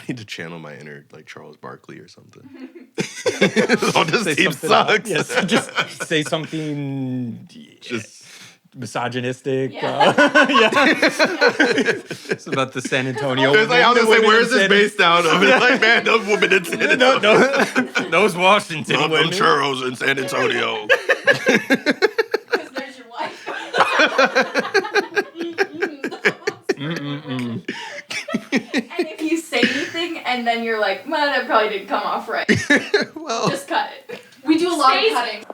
need to channel my inner like Charles Barkley or something. All this team sucks. Yes, just say something Just misogynistic. Yeah. It's about the San Antonio. It's like, I was the gonna say, women where in is this San- based out of? It's like, man, those women in San Antonio. No, those Washington I'm women. from churros in San Antonio. Because there's your wife. And if you say anything and then you're like, well, that probably didn't come off right. Well, Just cut it. We do a lot of cutting.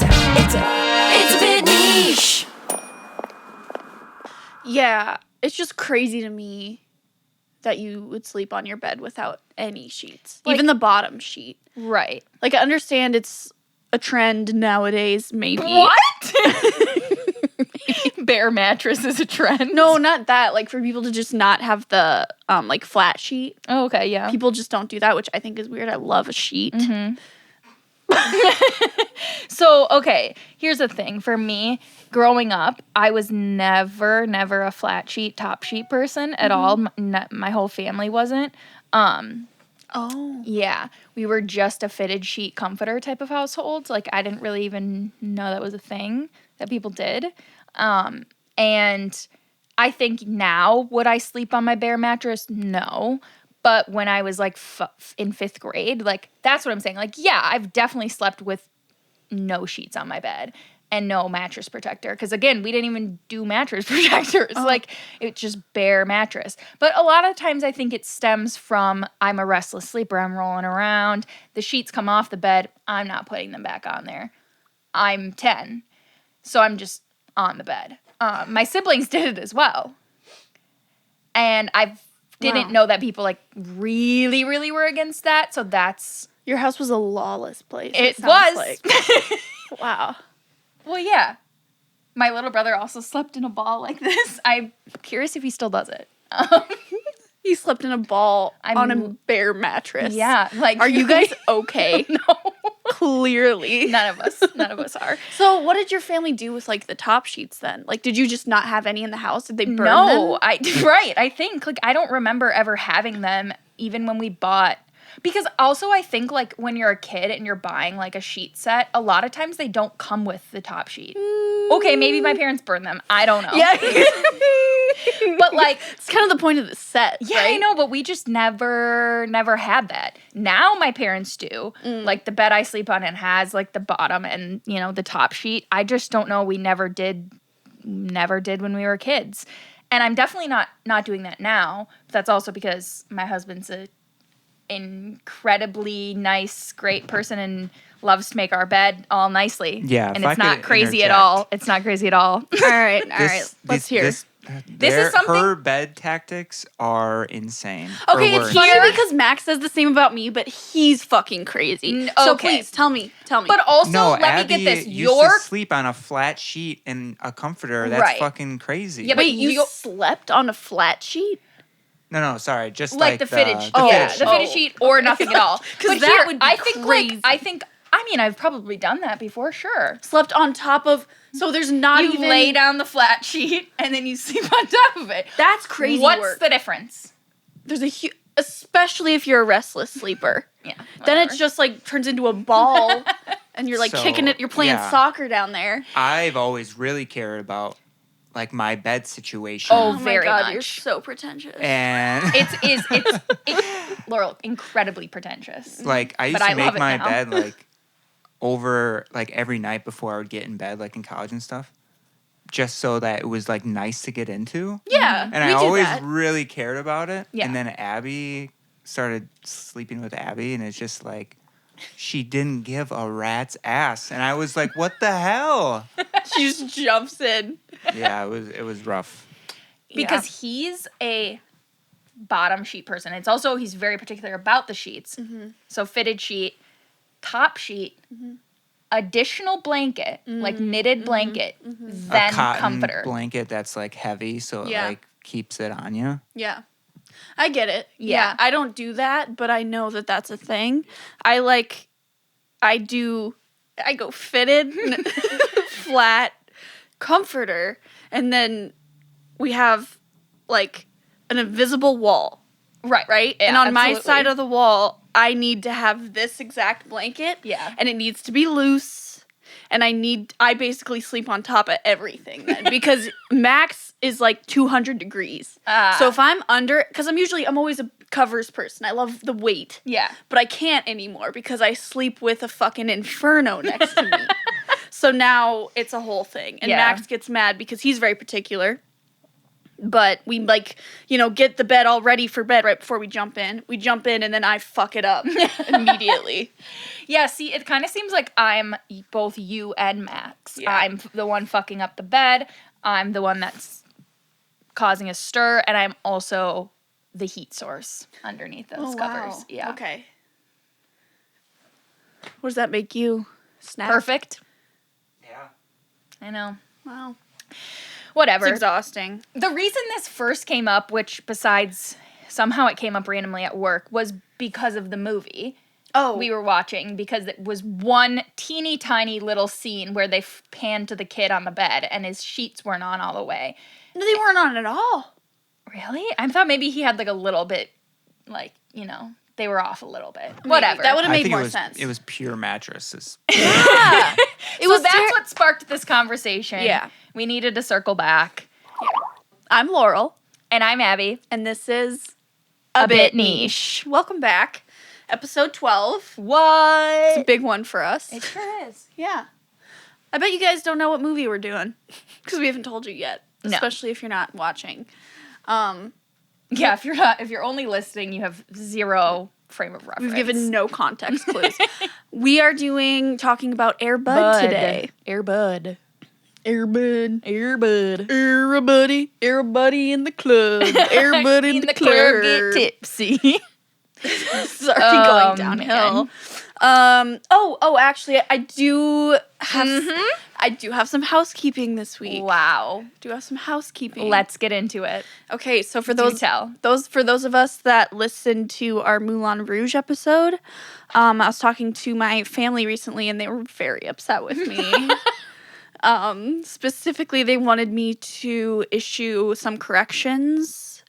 It's a bit niche. Yeah, it's just crazy to me that you would sleep on your bed without any sheets, Like- even the bottom sheet. Right. Like, I understand it's a trend nowadays, maybe. What? Bare mattress is a trend. No, not that. Like, for people to just not have the like flat sheet. Oh, okay, yeah. People just don't do that, which I think is weird. I love a sheet. Mm-hmm. So, okay, here's the thing. For me, growing up, I was never a flat sheet, top sheet person at all. My whole family wasn't. Oh. Yeah, we were just a fitted sheet comforter type of household. Like, I didn't really even know that was a thing that people did. And I think now, would I sleep on my bare mattress? No. But when I was like in 5th grade, like, that's what I'm saying. Like, yeah, I've definitely slept with no sheets on my bed and no mattress protector. Because again, we didn't even do mattress protectors. Like, it's just bare mattress. But a lot of times I think it stems from I'm a restless sleeper. I'm rolling around. The sheets come off the bed. I'm not putting them back on there. I'm 10. So I'm just on the bed. My siblings did it as well. And I didn't know that people like really were against that. So that's... Your house was a lawless place. It sounds was. Like. Wow. Well, yeah. My little brother also slept in a ball like this. I'm curious if he still does it. He slept in a ball on a I'm- bare mattress. Yeah. Like, Are you guys okay? No. Clearly. None of us are. So what did your family do with like the top sheets then? Like, did you just not have any in the house? Did they burn No, them? I think like I don't remember ever having them even when we bought, because also I think like when you're a kid and you're buying like a sheet set, a lot of times they don't come with the top sheet. Okay, maybe my parents burned them. I don't know. Yeah. But like It's kind of the point of the set, yeah, right? I know, but we just never had that. Now my parents do. Like the bed I sleep on, it has like the bottom and, you know, the top sheet. I just don't know. We never did when we were kids. And I'm definitely not doing that now. But that's also because my husband's a incredibly nice, great person and loves to make our bed all nicely. Yeah, And if it's I not could crazy at interject. all. It's not crazy at all. All right. Let's hear. This is something- Her bed tactics are insane. Okay, Or it's worse. funny because Max says the same about me, but he's fucking crazy. So okay. please tell me. But also, No, let Abby me get this. used to sleep on a flat sheet and a comforter. That's Right. fucking crazy. Yeah, but wait, you slept on a flat sheet? No, sorry, just like the fitted sheet. the Yeah, fitted the sheet. fitted sheet or nothing at all. 'Cause But that here, would be I think crazy. I mean, I've probably done that before, sure. Slept on top of. So there's not You even. lay down the flat sheet and then you sleep on top of it. That's crazy What's work. the difference? There's a huge. Especially if you're a restless sleeper. Yeah. Then it's just like turns into a ball, and you're like So, kicking it. You're playing yeah. soccer down there. I've always really cared about like my bed situation. Oh, Oh very my god, much. you're so pretentious. And It's Laurel, incredibly pretentious. like I used But to I make love it my now. bed like over like every night before I would get in bed, like in college and stuff, just so that it was like nice to get into. Yeah, And we I do always that. really cared about it. Yeah. And then Abby started sleeping with Abby, and it's just like she didn't give a rat's ass. And I was like, what the hell? She just jumps in. Yeah, it was rough. Because he's a bottom sheet person. It's also, he's very particular about the sheets. So fitted sheet, top sheet, additional blanket, like knitted blanket, then A cotton comforter. blanket that's like heavy, so it Yeah. like keeps it on you. Yeah. I get it. Yeah. I don't do that, but I know that that's a thing. I go fitted, flat, comforter, and then we have like an invisible wall, Right. right? Yeah, and on my absolutely. side of the wall, I need to have this exact blanket. Yeah. And it needs to be loose. And I basically sleep on top of everything then because max is like 200 degrees. So if I'm under, because I'm always a covers person. I love the weight. Yeah. But I can't anymore because I sleep with a fucking inferno next to me. So now it's a whole thing. And Yeah. Max gets mad because he's very particular. But we get the bed all ready for bed right before we jump in. We jump in and then I fuck it up immediately. Yeah, see, it kind of seems like I'm both you and Max. Yeah. I'm the one fucking up the bed. I'm the one that's causing a stir, and I'm also the heat source underneath those covers. Wow. Yeah. Okay. What does that make you? Snap? Perfect. Yeah. I know. Wow. Whatever. It's exhausting. The reason this first came up, which besides somehow it came up randomly at work, was because of the movie Oh. we were watching, because it was one teeny tiny little scene where they panned to the kid on the bed and his sheets weren't on all the way. No, they weren't on at all. Really? I thought maybe he had like a little bit, like, they were off a little bit. Whatever. That would have I made think more it was, sense. It was pure mattresses. Yeah. That's what sparked this conversation. Yeah. We needed to circle back. I'm Laurel, And I'm Abby. and this is A Bit Niche. Welcome back. Episode 12. What? It's a big one for us. It sure is. Yeah. I bet you guys don't know what movie we're doing because we haven't told you yet, No. especially if you're not watching. Yeah, if you're only listening, you have zero frame of reference. We've given no context clues. We are talking about Air Bud today. Air Bud. Air Bud. Air Bud. Everybody in the club. Everybody in the club. get tipsy. Sorry, going downhill. Actually, I do have some housekeeping this week. Wow. Do have some housekeeping. Let's get into it. Okay, so for Do those tell. those of us that listened to our Moulin Rouge episode, I was talking to my family recently, and they were very upset with me. Specifically, they wanted me to issue some corrections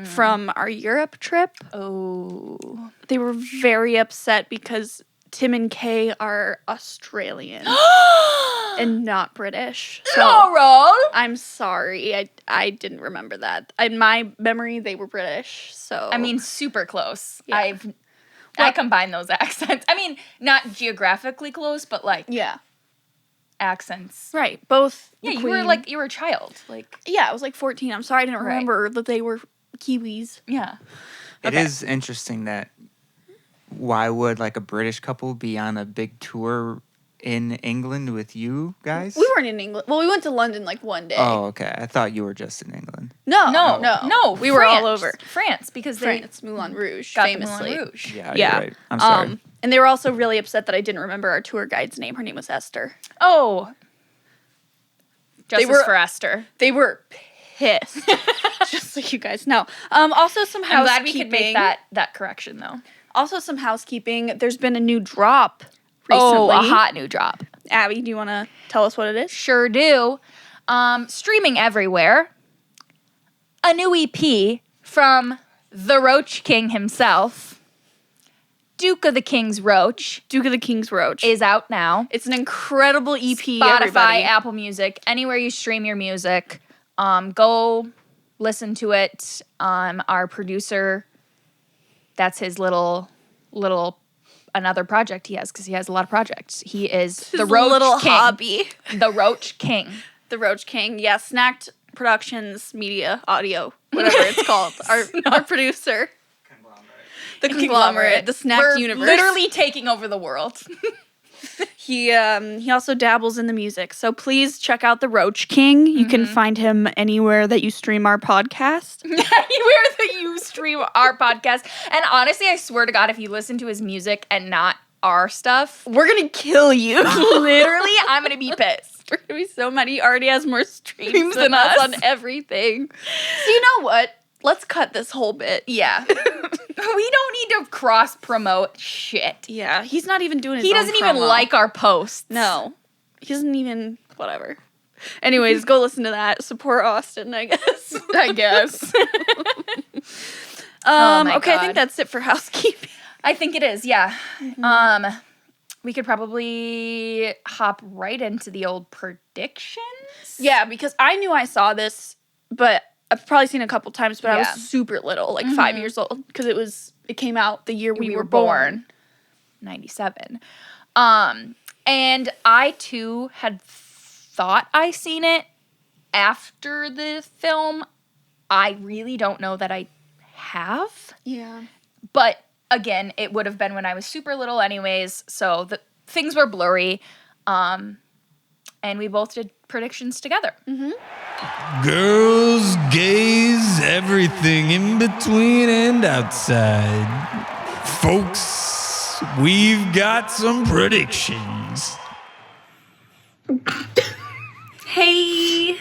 from our Europe trip. Oh. They were very upset because Tim and Kay are Australian and not British. So Laurel! I'm sorry. I didn't remember that. In my memory, they were British. So I mean, super close. Yeah. I combine those accents. I mean, not geographically close, but like yeah, accents. right. Both. Yeah, the you were Queen- a child. Like, Yeah, I was like 14. I'm sorry I didn't Right. remember that they were Kiwis. yeah. It Okay. is interesting that why would like a British couple be on a big tour in England with you guys? We weren't in England. Well, we went to London like one day. Oh, okay. I thought you were just in England. No. We were all France. over. France, because France, Moulin Rouge, they got famously. the Moulin Rouge. Yeah, Yeah. you're right. I'm sorry. And they were also really upset that I didn't remember our tour guide's name. Her name was Esther. Oh. Justice were- for Esther. They were pissed. Just so you guys know. Also some housekeeping. I'm glad we could make that correction, though. Also some housekeeping. There's been a new drop recently. Oh, a hot new drop. Abby, do you want to tell us what it is? Sure do. Streaming everywhere. A new EP from the Roach King himself. Duke of the King's Roach Duke of the King's Roach. is out now. It's an incredible EP, Spotify, everybody. Apple Music, anywhere you stream your music. Go listen to it. Our producer, that's his little another project he has, because he has a lot of projects. He is the His Roach little King. hobby. The Roach King. The Roach King. Yeah, Snacked Productions, Media, Audio, whatever it's called. Our producer. The conglomerate. The Snacked We're universe. literally taking over the world. He also dabbles in the music. So please check out The Roach King. You can find him anywhere that you stream our podcast. Anywhere that you stream our podcast. And honestly, I swear to God, if you listen to his music and not our stuff, We're going to kill you. literally, I'm going to be pissed. We're going to be so mad. He already has more streams Streams than than us us. on everything. So you know what? let's cut this whole bit. Yeah. We don't need to cross promote shit. Yeah, he's not even doing his He own doesn't even promo. like our posts. No. He doesn't even, whatever. Anyways, go listen to that. Support Austin, I guess. I guess. Oh my Okay, I God. think that's it for housekeeping. I think it is, yeah. We could probably hop right into the old predictions. Yeah, because I knew I saw this, but I've probably seen it a couple times, but I Yeah. was super little, like 5 years old, because it came out the year we were born. 97. And I too had thought I seen it after the film. I really don't know that I have. Yeah. But again, it would have been when I was super little anyways, so the things were blurry. And we both did predictions together. Girls, gays, everything in between and outside. Folks, we've got some predictions. Hey.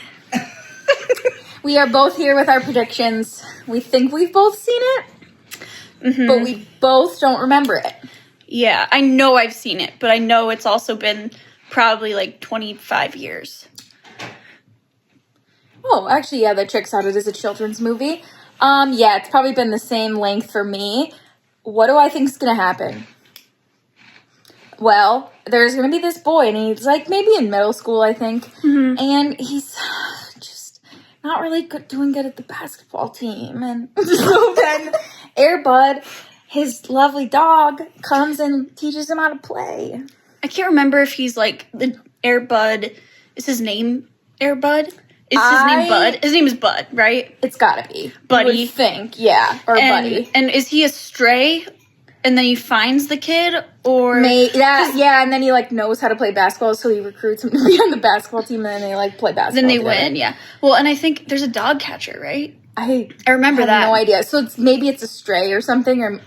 We are both here with our predictions. We think we've both seen it, but we both don't remember it. Yeah, I know I've seen it, but I know it's also been probably like 25 years. Oh, actually, yeah, that checks out. It is a children's movie. Yeah, it's probably been the same length for me. What do I think's gonna happen? Well, there's gonna be this boy, and he's like maybe in middle school, I think, and he's just not really doing good at the basketball team. And so then Air Bud, his lovely dog, comes and teaches him how to play. I can't remember if he's like the Air Bud. Is his name Air Bud? Is his name Bud? His name is Bud, right? It's gotta be. Buddy. You would think, yeah, or Buddy. And is he a stray? And then he finds the kid, or Yeah, and then he like knows how to play basketball, so he recruits him to be on the basketball team, and then they like play basketball. then they together. win. Yeah. Well, and I think there's a dog catcher, right? I remember have that. no idea. So maybe it's a stray or something, or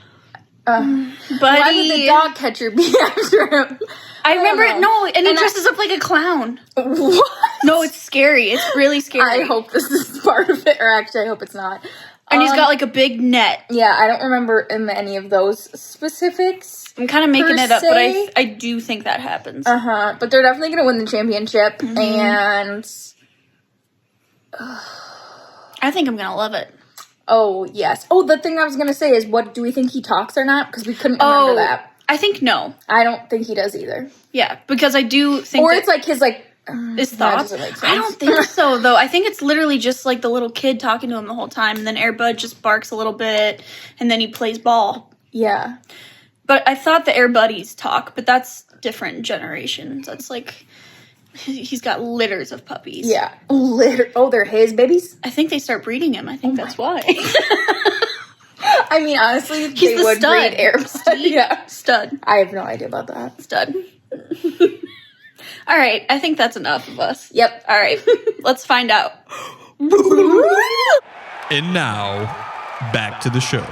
Buddy. why would the dog catcher be after him? I remember don't it. know. No, and he dresses up like a clown. What? No, it's scary. It's really scary. I hope this is part of it, or actually, I hope it's not. And he's got like a big net. Yeah, I don't remember any of those specifics. I'm kind of making Per it up, but se. I do think that happens. But they're definitely gonna win the championship, and I think I'm gonna love it. oh yes. Oh, the thing I was gonna say is, what do we think he talks or not? Because we couldn't remember that. I think no. I don't think he does either. Yeah, because I do think Or that it's like his like his that thoughts. doesn't make sense. I don't think so, though. I think it's literally just like the little kid talking to him the whole time, and then Air Bud just barks a little bit, and then he plays ball. Yeah. But I thought the Air Buddies talk, but that's different generations. That's like he's got litters of puppies. Yeah. Oh, they're his babies? I think they start breeding him. I think that's why. I mean, honestly, He's they the would stud. breed Airbud. Yeah. Stud. I have no idea about that. Stud. All right, I think that's enough of us. Yep. All right, let's find out. And now, back to the show.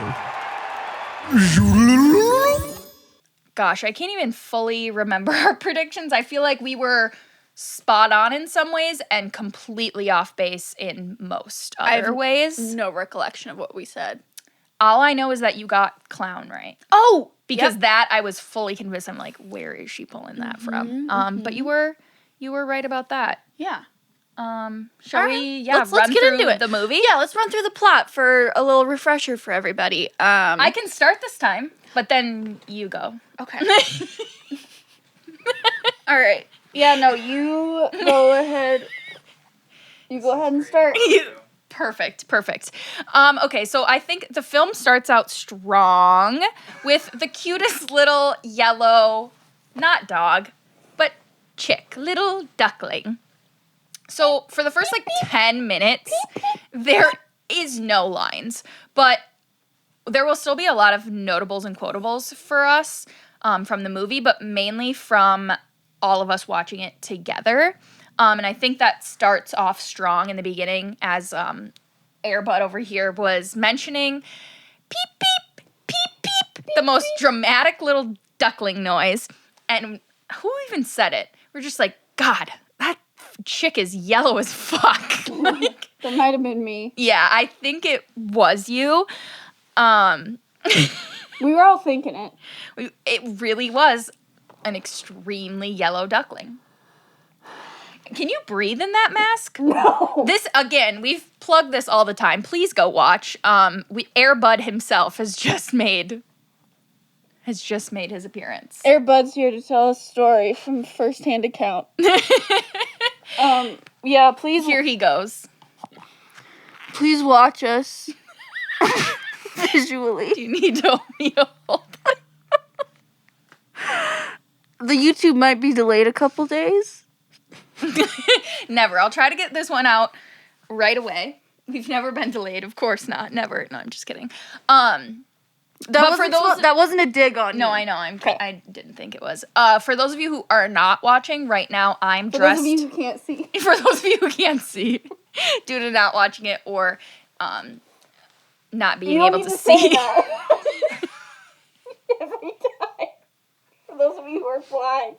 Gosh, I can't even fully remember our predictions. I feel like we were spot on in some ways and completely off base in most other ways. No recollection of what we said. All I know is that you got clown right. Oh, Because that I was fully convinced. I'm like, where is she pulling that from? But you were right about that. yeah. Shall we? Yeah, let's run get through into it. the movie. Yeah, let's run through the plot for a little refresher for everybody. I can start this time, but then you go. Okay. All right. Yeah, no, you go ahead. You go ahead and start. Perfect. Okay, so I think the film starts out strong with the cutest little yellow, not dog, but chick, little duckling. So for the first 10 minutes, there is no lines, but there will still be a lot of notables and quotables for us from the movie, but mainly from all of us watching it together. And I think that starts off strong in the beginning as Air Bud over here was mentioning peep, peep, peep, peep, the most dramatic little duckling noise. And who even said it? We're just like, God, that chick is yellow as fuck. That might have been me. Yeah, I think it was you. We were all thinking it. It really was an extremely yellow duckling. Can you breathe in that mask? No. This, again, we've plugged this all the time. Please go watch. Air Bud himself has just made his appearance. Air Bud's here to tell a story from first-hand account. Yeah, please. Here he goes. Please watch us visually. Do you need to hold it? The YouTube might be delayed a couple days. Never. I'll try to get this one out right away. We've never been delayed. Of course not. Never. No, I'm just kidding. That wasn't a dig on you. No, I know. I didn't think it was. For those of you who are not watching right now, I'm For dressed. those of you who can't see. For those of you who can't see, due to not watching it or not being able to see. That. Every time. For those of you who are blind.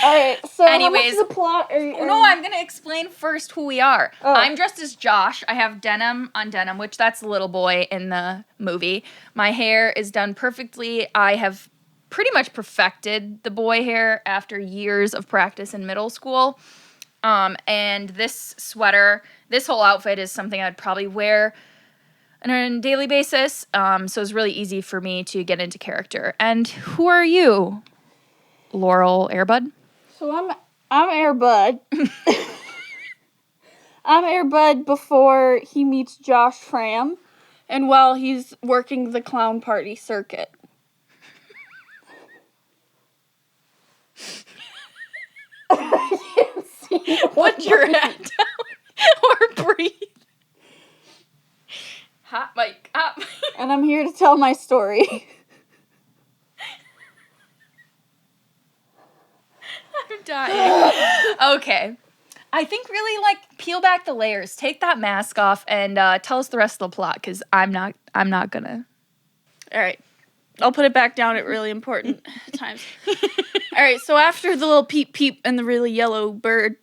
All right. So, anyways, how much of the plot are you? No, I'm gonna explain first who we are. Oh. I'm dressed as Josh. I have denim on denim, which that's the little boy in the movie. My hair is done perfectly. I have pretty much perfected the boy hair after years of practice in middle school. And this sweater, this whole outfit is something I'd probably wear on a daily basis. So it's really easy for me to get into character. And who are you, Laurel Airbud? So I'm Air Bud. I'm Air Bud before he meets Josh Framm, and while he's working the clown party circuit. I can't see. Put your head down or breathe. Hot mic up. And I'm here to tell my story. I'm dying. Okay. I think really peel back the layers, take that mask off, and tell us the rest of the plot, because I'm not gonna. All right. I'll put it back down at really important times. All right, so after the little peep peep and the really yellow bird,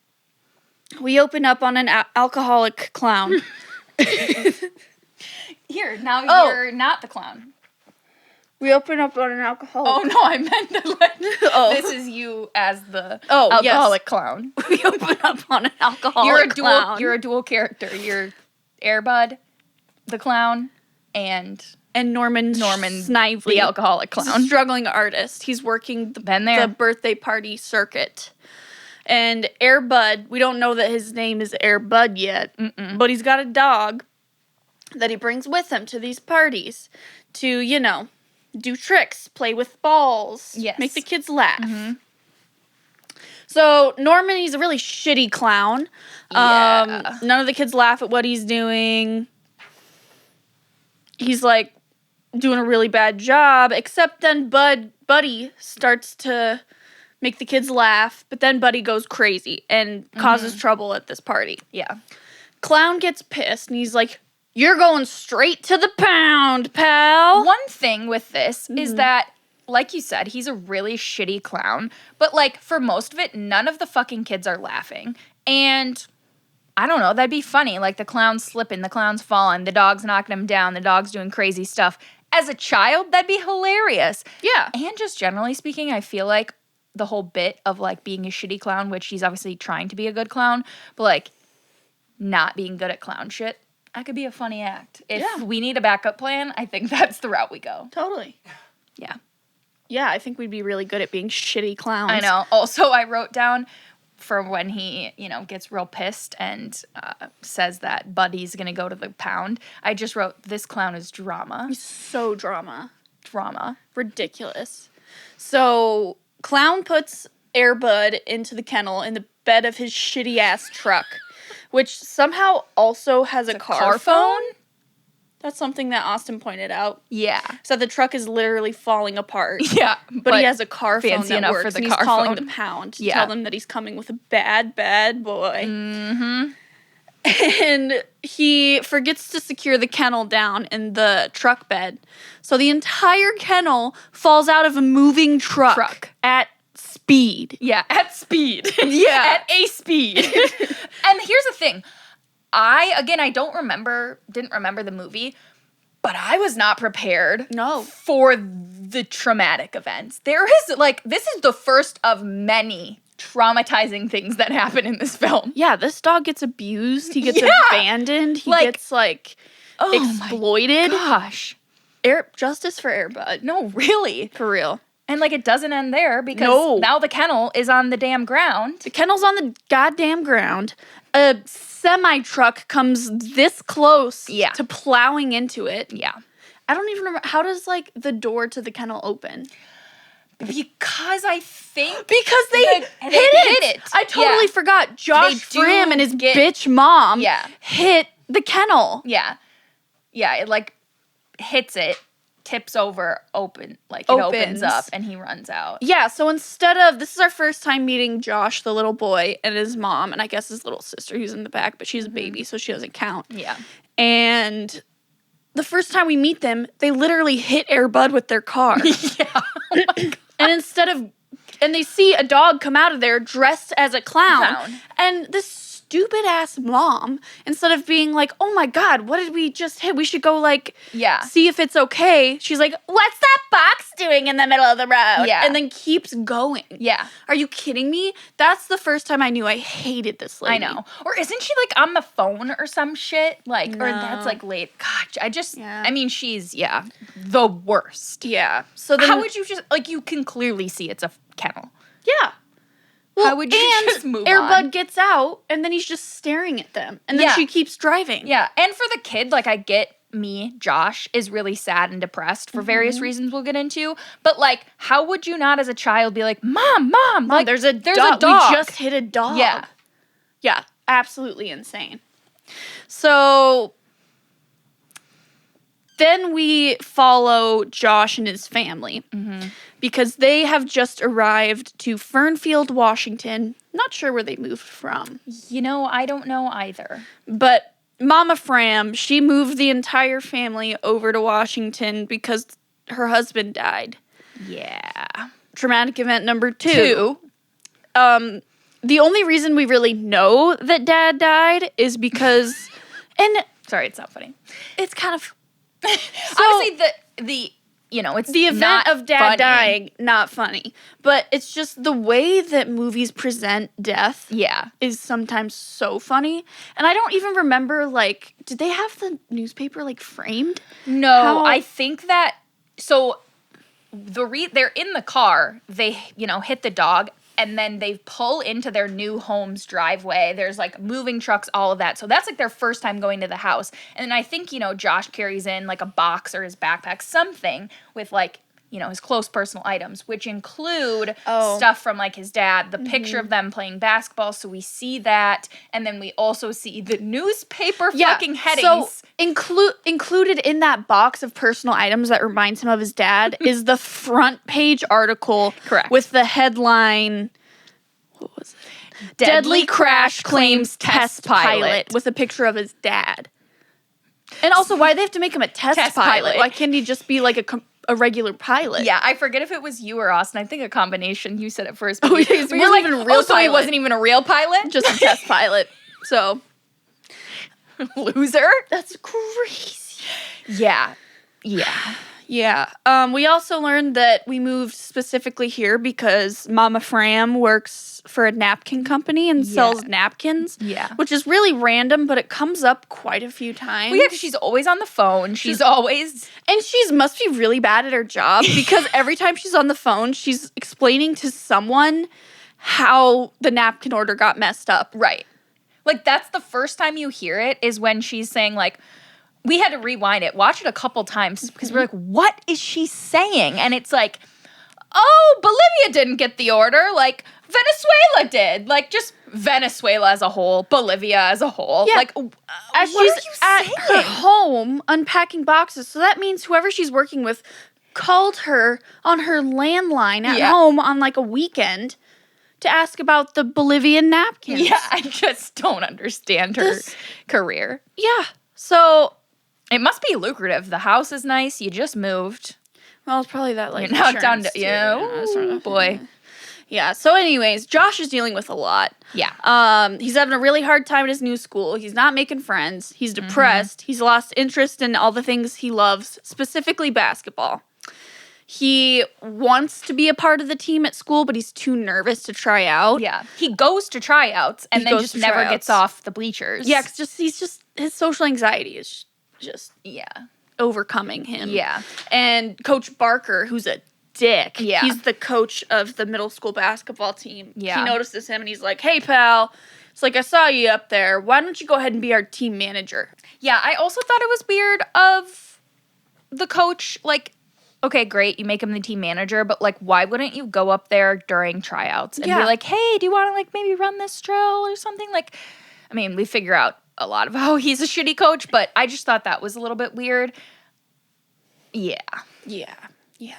we open up on an alcoholic clown. Here, now you're not the clown. We open up on an alcoholic. Oh no, I meant this is you as the alcoholic clown. We open up on an alcoholic clown. You're a dual character. You're Airbud, the clown, and Norman Snively, the alcoholic clown. Struggling artist. He's working the birthday party circuit. And Airbud, we don't know that his name is Airbud yet, but he's got a dog that he brings with him to these parties to, do tricks, play with balls, make the kids laugh. Mm-hmm. So Norman, he's a really shitty clown. Yeah. None of the kids laugh at what he's doing. He's doing a really bad job, except then Buddy starts to make the kids laugh, but then Buddy goes crazy and causes trouble at this party. Yeah. Clown gets pissed and he's like, "You're going straight to the pound, pal." One thing with this is that, like you said, he's a really shitty clown. But, for most of it, none of the fucking kids are laughing. And, I don't know, that'd be funny. The clown's slipping, the clown's falling, the dog's knocking him down, the dog's doing crazy stuff. As a child, that'd be hilarious. Yeah. And just generally speaking, I feel like the whole bit of, being a shitty clown, which he's obviously trying to be a good clown, but, not being good at clown shit, that could be a funny act. If we need a backup plan, I think that's the route we go. Totally. Yeah. Yeah, I think we'd be really good at being shitty clowns. I know. Also, I wrote down for when he, gets real pissed and says that Buddy's going to go to the pound. I just wrote, this clown is drama. He's so drama. Drama. Ridiculous. So, Clown puts Airbud into the kennel in the bed of his shitty-ass truck, which somehow also has a car phone. That's something that Austin pointed out. Yeah. So the truck is literally falling apart. Yeah. But he has a car phone that enough works, for the and he's car calling phone. the pound to tell them that he's coming with a bad, bad boy. Mm-hmm. And he forgets to secure the kennel down in the truck bed. So the entire kennel falls out of a moving truck. at speed. speed. Yeah, at speed. Yeah. At a speed. And here's the thing. Didn't remember the movie, but I was not prepared for the traumatic events. This is the first of many traumatizing things that happen in this film. Yeah, this dog gets abused. He gets abandoned. He gets exploited. Gosh. Justice for Air Bud. No, really. For real. And it doesn't end there because now the kennel is on the damn ground. The kennel's on the goddamn ground. A semi-truck comes this close to plowing into it. Yeah. I don't even remember. How does, the door to the kennel open? Because I think... Because they hit it. I totally forgot. Josh Framm and his bitch mom hit the kennel. Yeah. Yeah, it, hits it, tips over, it opens up, and he runs out. Yeah, so this is our first time meeting Josh, the little boy, and his mom, and I guess his little sister who's in the back, but she's a baby, so she doesn't count. Yeah. And the first time we meet them, they literally hit Air Bud with their car. Yeah. Oh my God. And they see a dog come out of there dressed as a clown. And this stupid ass mom, instead of being like, oh my God, what did we just hit? We should go see if it's okay. She's like, what's that box doing in the middle of the road? Yeah. And then keeps going. Yeah. Are you kidding me? That's the first time I knew I hated this lady. I know. Or isn't she on the phone or some shit? Or that's late. God, she's, the worst. Yeah. So then, how would you just, you can clearly see it's a kennel. Yeah. Well, how would you just move Air on? Bud gets out, and then he's just staring at them. And then she keeps driving. Yeah, and for the kid, I get Josh is really sad and depressed for various reasons we'll get into. But, how would you not as a child be like, Mom, there's a dog. We just hit a dog. Yeah. Yeah, absolutely insane. So then we follow Josh and his family because they have just arrived to Fernfield, Washington. Not sure where they moved from. I don't know either. But Mama Framm, she moved the entire family over to Washington because her husband died. Yeah. Traumatic event number 2. The only reason we really know that Dad died is because... Sorry, it's not funny. It's kind of... Obviously, it's the event not of Dad funny. dying, not funny. But it's just the way that movies present death is sometimes so funny. And I don't even remember, did they have the newspaper, framed? No, I think that... So, they're in the car. They, hit the dog. And then they pull into their new home's driveway. There's moving trucks, all of that. So that's their first time going to the house. And then I think, Josh carries in a box or his backpack, something with his close personal items, which include stuff from his dad, the picture of them playing basketball. So we see that. And then we also see the newspaper fucking headings. So included in that box of personal items that reminds him of his dad is the front page article. Correct. With the headline, what was it? Deadly crash claims test pilot with a picture of his dad. And also, why do they have to make him a test pilot? Why can't he just be a regular pilot? Yeah, I forget if it was you or Austin. I think a combination. You said it first. But he wasn't even a real so he pilot. wasn't even a real pilot? Just a test pilot. So, loser? That's crazy. Yeah. Yeah. We also learned that we moved specifically here because Mama Framm works for a napkin company and sells napkins. Yeah. Which is really random, but it comes up quite a few times. Well, yeah, 'cause she's always on the phone. She's always... And she must be really bad at her job because every time she's on the phone, she's explaining to someone how the napkin order got messed up. Right. That's the first time you hear it is when she's saying, we had to rewind it, watch it a couple times because we're what is she saying? And it's Bolivia didn't get the order. Venezuela did. Just Venezuela as a whole, Bolivia as a whole. Yeah. As she's at her home unpacking boxes. So that means whoever she's working with called her on her landline at home on a weekend to ask about the Bolivian napkins. Yeah, I just don't understand her career. Yeah. So it must be lucrative. The house is nice. You just moved. Well, it's probably that You're now down to oh boy. Yeah. So, anyways, Josh is dealing with a lot. Yeah. He's having a really hard time at his new school. He's not making friends. He's depressed. He's lost interest in all the things he loves, specifically basketball. He wants to be a part of the team at school, but he's too nervous to try out. Yeah. He goes to tryouts and then just never gets off the bleachers. Yeah, because his social anxiety is just Yeah. overcoming him. Yeah. And Coach Barker, who's a dick. Yeah. He's the coach of the middle school basketball team. Yeah. He notices him and he's like, hey, pal. It's like, I saw you up there. Why don't you go ahead and be our team manager? Yeah, I also thought it was weird of the coach, like, okay, great, you make him the team manager, but, like, why wouldn't you go up there during tryouts and be like, hey, do you want to, like, maybe run this drill or something? Like, I mean, we figure out a lot of how he's a shitty coach, but I just thought that was a little bit weird. Yeah. Yeah. Yeah.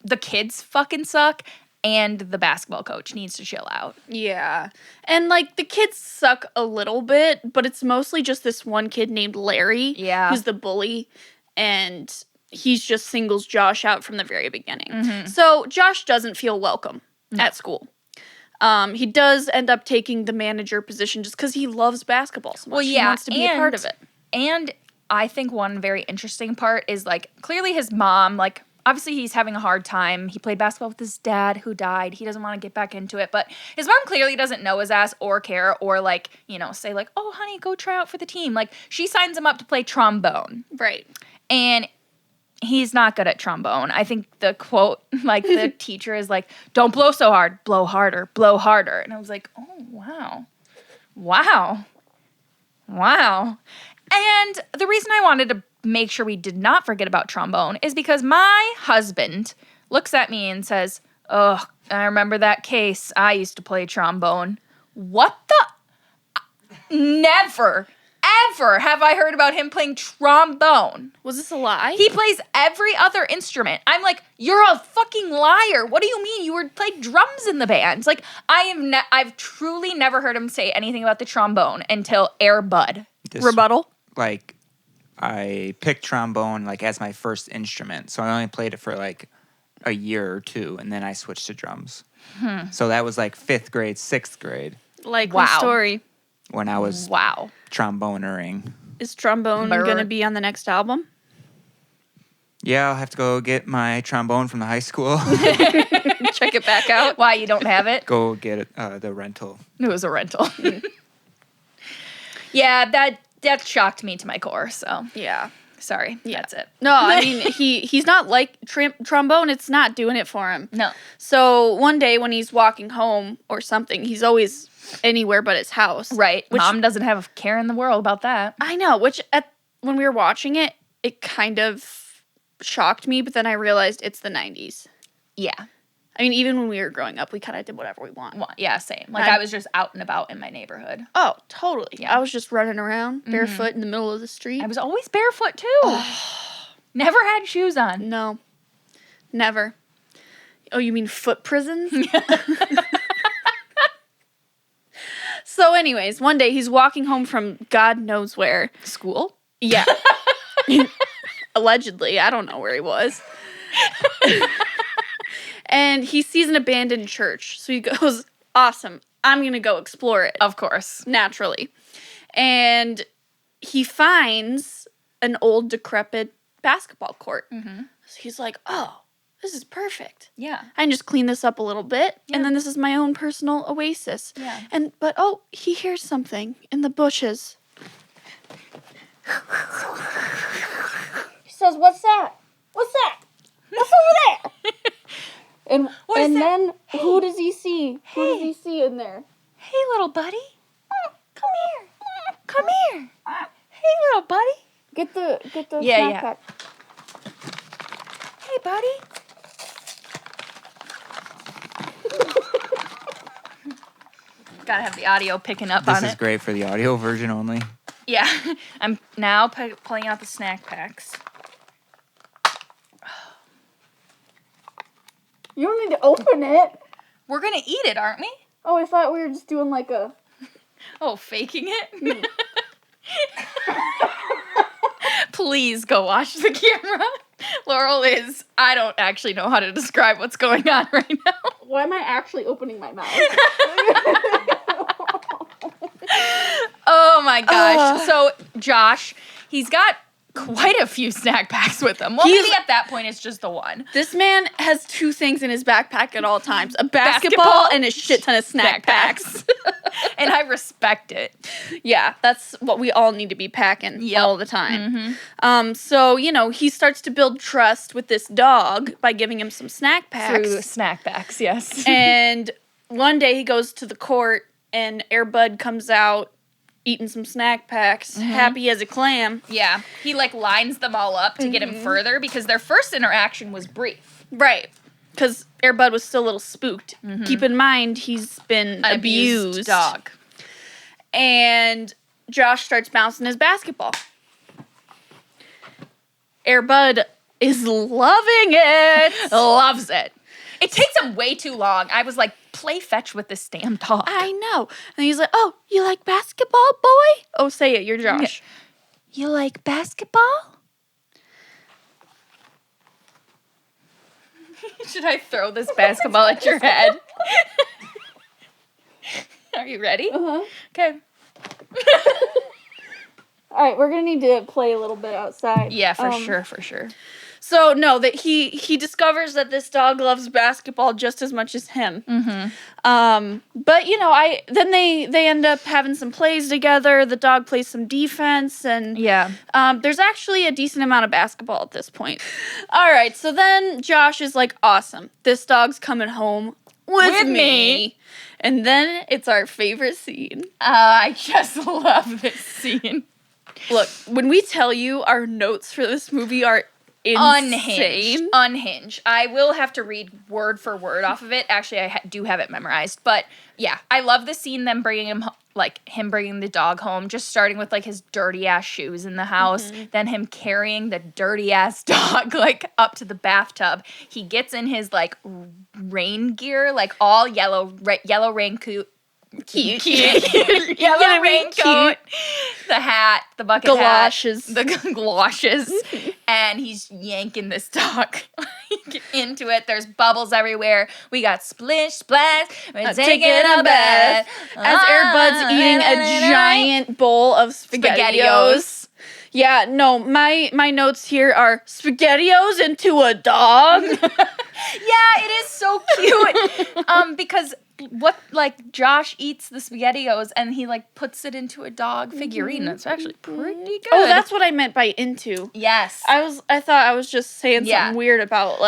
The kids fucking suck, and the basketball coach needs to chill out. Yeah. And, like, the kids suck a little bit, but it's mostly just this one kid named Larry. Yeah. Who's the bully, and he's just singles Josh out from the very beginning. So Josh doesn't feel welcome at school. He does end up taking the manager position just because he loves basketball so much. Well, yeah, he wants to be a part of it. And I think one very interesting part is, like, clearly his mom, like, obviously he's having a hard time. He played basketball with his dad who died. He doesn't want to get back into it. But his mom clearly doesn't know his ass or care or, like, you know, say, like, oh, honey, go try out for the team. Like, she signs him up to play trombone. Right. And he's not good at trombone. I think the quote, like, the teacher is like, don't blow so hard, blow harder, blow harder. And I was like, oh, wow. Wow. Wow. And the reason I wanted to make sure we did not forget about trombone is because my husband looks at me and says, oh, I remember that case. I used to play trombone. What the? Never, ever have I heard about him playing trombone. Was this a lie? He plays every other instrument. I'm like, you're a fucking liar. What do you mean? You were played drums in the band. Like, I've truly never heard him say anything about the trombone until Air Bud. Rebuttal? Like, I picked trombone, like, as my first instrument. So I only played it for, like, a year or two, and then I switched to drums. So that was, like, 5th grade, 6th grade. Likely story. When I was trombonering. Is trombone going to be on the next album? Yeah, I'll have to go get my trombone from the high school. Check it back out. Why, you don't have it? Go get it, the rental. It was a rental. Yeah, that shocked me to my core, so. Yeah. Sorry, that's it. No, I mean, he's not like trombone. It's not doing it for him. No. So one day when he's walking home or something, he's always anywhere but his house. Right. Mom doesn't have a care in the world about that. I know, which when we were watching it, it kind of shocked me, but then I realized it's the 90s. Yeah. I mean, even when we were growing up, we kind of did whatever we want. Yeah, same. Like, I was just out and about in my neighborhood. Oh, totally. Yeah. I was just running around barefoot in the middle of the street. I was always barefoot, too. Never had shoes on. No. Never. Oh, you mean foot prisons? So anyways, one day he's walking home from God knows where. School? Yeah. Allegedly. I don't know where he was. And he sees an abandoned church. So he goes, awesome, I'm going to go explore it. Of course. Naturally. And he finds an old decrepit basketball court. So he's like, oh, this is perfect. Yeah. I can just clean this up a little bit. And then this is my own personal oasis. Yeah. But he hears something in the bushes. He says, what's that? What's that? What's over there? And then who does he see? Who does he see in there? Hey, little buddy. Come here. Come here. Hey, little buddy. Get the Yeah, snack pack. Hey, buddy. Gotta have the audio picking up This on is it. great for the audio version only. Yeah. I'm now pulling out the snack packs. You don't need to open it. We're gonna eat it, aren't we? Oh, I thought we were just doing like a... Oh, faking it? Please go watch the camera. Laurel I don't actually know how to describe what's going on right now. Why am I actually opening my mouth? Oh my gosh. So Josh, he's got quite a few snack packs with him. Well, maybe at that point it's just the one. This man has 2 things in his backpack at all times. A basketball and a shit ton of snack packs. And I respect it. Yeah, that's what we all need to be packing all the time. So, he starts to build trust with this dog by giving him some snack packs. Through snack packs, yes. And one day he goes to the court and Air Bud comes out eating some snack packs, happy as a clam. Yeah, he lines them all up to get him further because their first interaction was brief. Right. Because Air Bud was still a little spooked. Keep in mind, he's been An abused. dog. And Josh starts bouncing his basketball. Air Bud is loving it. Loves it. It takes him way too long. I was like, play fetch with this damn dog. I know. And he's like, oh, you like basketball, boy? Oh, say it. You're Josh. You like basketball? Should I throw this basketball at your head? Are you ready? Okay. All right, we're going to need to play a little bit outside. Yeah, for sure. So, no, that he discovers that this dog loves basketball just as much as him. But, then they end up having some plays together. The dog plays some defense, and there's actually a decent amount of basketball at this point. All right, so then Josh is like, awesome, this dog's coming home with me. And then it's our favorite scene. I just love this scene. Look, when we tell you our notes for this movie are insane. Unhinged. I will have to read word for word off of it. Actually, I do have it memorized. But yeah, I love the scene, them bringing him, him bringing the dog home, just starting with his dirty ass shoes in the house, then him carrying the dirty ass dog up to the bathtub. He gets in his rain gear, all yellow raincoat. Cute. Yellow raincoat, the hat, the bucket galoshes. hat, the galoshes, and he's yanking this dog into it. There's bubbles everywhere. We got splish splash. We're taking a bath. As Air Bud's eating a giant bowl of SpaghettiOs. Yeah, no, my notes here are SpaghettiOs into a dog. Yeah, it is so cute. Because Josh eats the SpaghettiOs and he puts it into a dog figurine. That's actually pretty good. Oh, that's what I meant by into. Yes. I thought I was just saying something weird about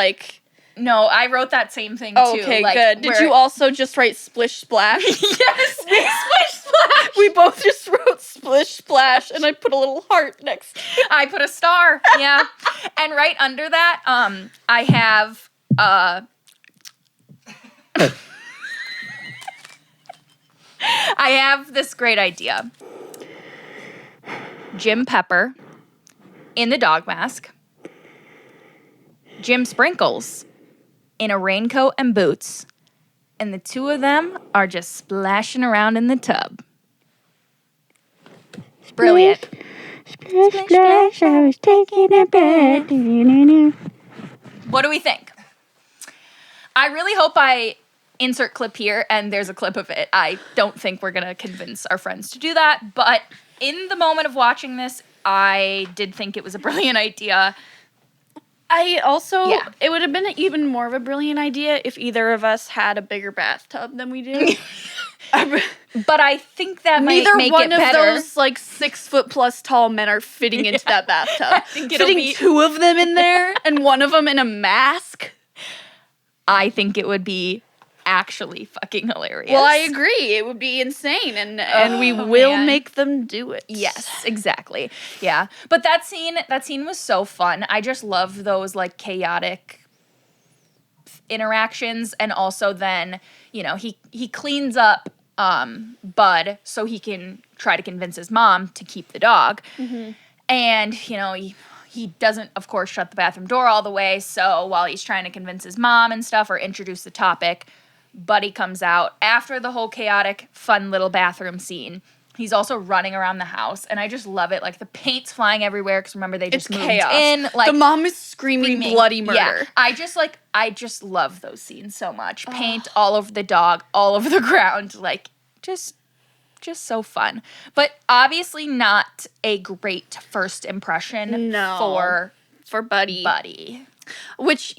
No, I wrote that same thing too. Okay, good. Did you also just write splish splash? Yes, splish splash. We both just wrote splish splash, and I put a little heart next to it. I put a star. Yeah, and right under that, I have I have this great idea. Jim Pepper in the dog mask. Jim Sprinkles in a raincoat and boots. And the two of them are just splashing around in the tub. Brilliant. Splash, splash, I was taking a bath. What do we think? I really hope I insert clip here, and there's a clip of it. I don't think we're going to convince our friends to do that, but in the moment of watching this, I did think it was a brilliant idea. I also, it would have been even more of a brilliant idea if either of us had a bigger bathtub than we do. But I think that might make it better. Neither one of those 6 foot plus tall men are fitting into that bathtub. Fitting 2 of them in there and one of them in a mask. I think it would be actually fucking hilarious. Well, I agree. It would be insane, and we will make them do it. Yes, exactly. Yeah, but that scene was so fun. I just love those chaotic interactions, and also then he cleans up Bud so he can try to convince his mom to keep the dog, and he doesn't, of course, shut the bathroom door all the way. So while he's trying to convince his mom and stuff or introduce the topic, Buddy comes out after the whole chaotic, fun little bathroom scene. He's also running around the house, and I just love it. Like, the paint's flying everywhere, because remember, they just It's moved chaos. in. Like, the mom is screaming bloody murder. Yeah, I just love those scenes so much. Paint all over the dog, all over the ground. Like, just so fun. But obviously not a great first impression for Buddy. Buddy. Which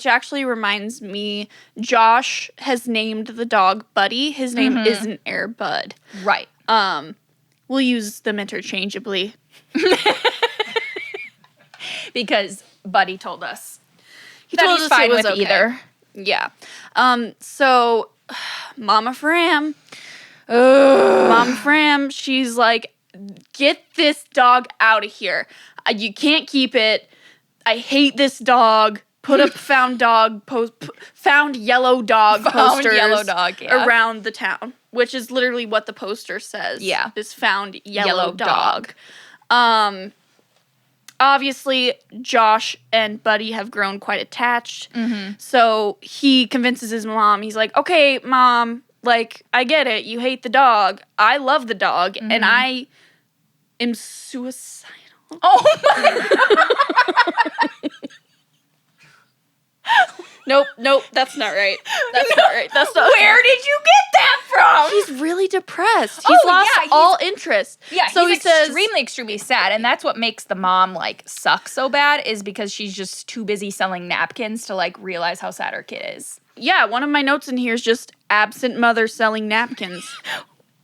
actually reminds me, Josh has named the dog Buddy. His name isn't Air Bud. Right. We'll use them interchangeably. Because Buddy told us He that told he's us fine it was with okay. either. Yeah. So, Mama Framm, she's like, get this dog out of here. You can't keep it. I hate this dog. Put up found yellow dog posters yellow dog, yeah. around the town, which is literally what the poster says. Yeah. Is found yellow dog. Obviously, Josh and Buddy have grown quite attached. So he convinces his mom. He's like, okay, Mom, like, I get it. You hate the dog. I love the dog. And I am suicidal. Oh my Nope, that's not right. That's not right. That's not. Where did you get that from? He's really depressed. He's lost all interest. Yeah, so he's he says, extremely sad, and that's what makes the mom like suck so bad, is because she's just too busy selling napkins to like realize how sad her kid is. yeah, one of my notes in here is just absent mother selling napkins.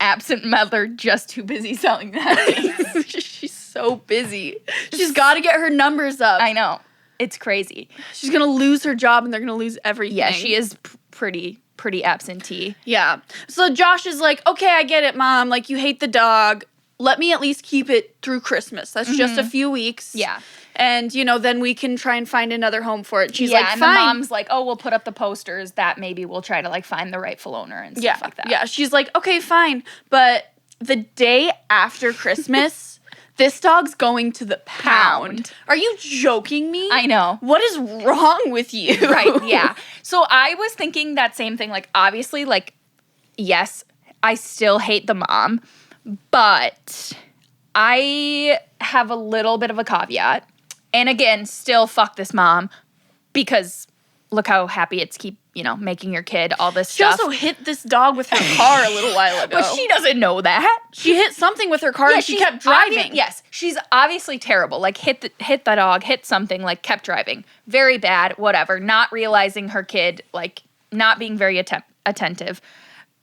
Absent mother, just too busy selling napkins. She's so busy. She's got to get her numbers up. I know. It's crazy. She's going to lose her job and they're going to lose everything. Yeah, she is pretty absentee. Yeah. So Josh is like, okay, I get it, Mom. Like, you hate the dog. Let me at least keep it through Christmas. That's just a few weeks. Yeah. And, you know, then we can try and find another home for it. She's like, and fine. the mom's like, oh, we'll put up the posters that maybe we'll try to, like, find the rightful owner and stuff like that. Yeah, she's like, okay, fine. But the day after Christmas, this dog's going to the pound. Are you joking me? I know. What is wrong with you? Right, yeah. So I was thinking that same thing. Like, obviously, like, yes, I still hate the mom, but I have a little bit of a caveat. And again, still fuck this mom, because look how happy it's making your kid all this stuff. She also hit this dog with her car a little while ago. But she doesn't know that. She hit something with her car and she kept driving. Yes, she's obviously terrible. Like, hit the dog, hit something, like, kept driving. Very bad, whatever. Not realizing her kid, like, not being very attentive.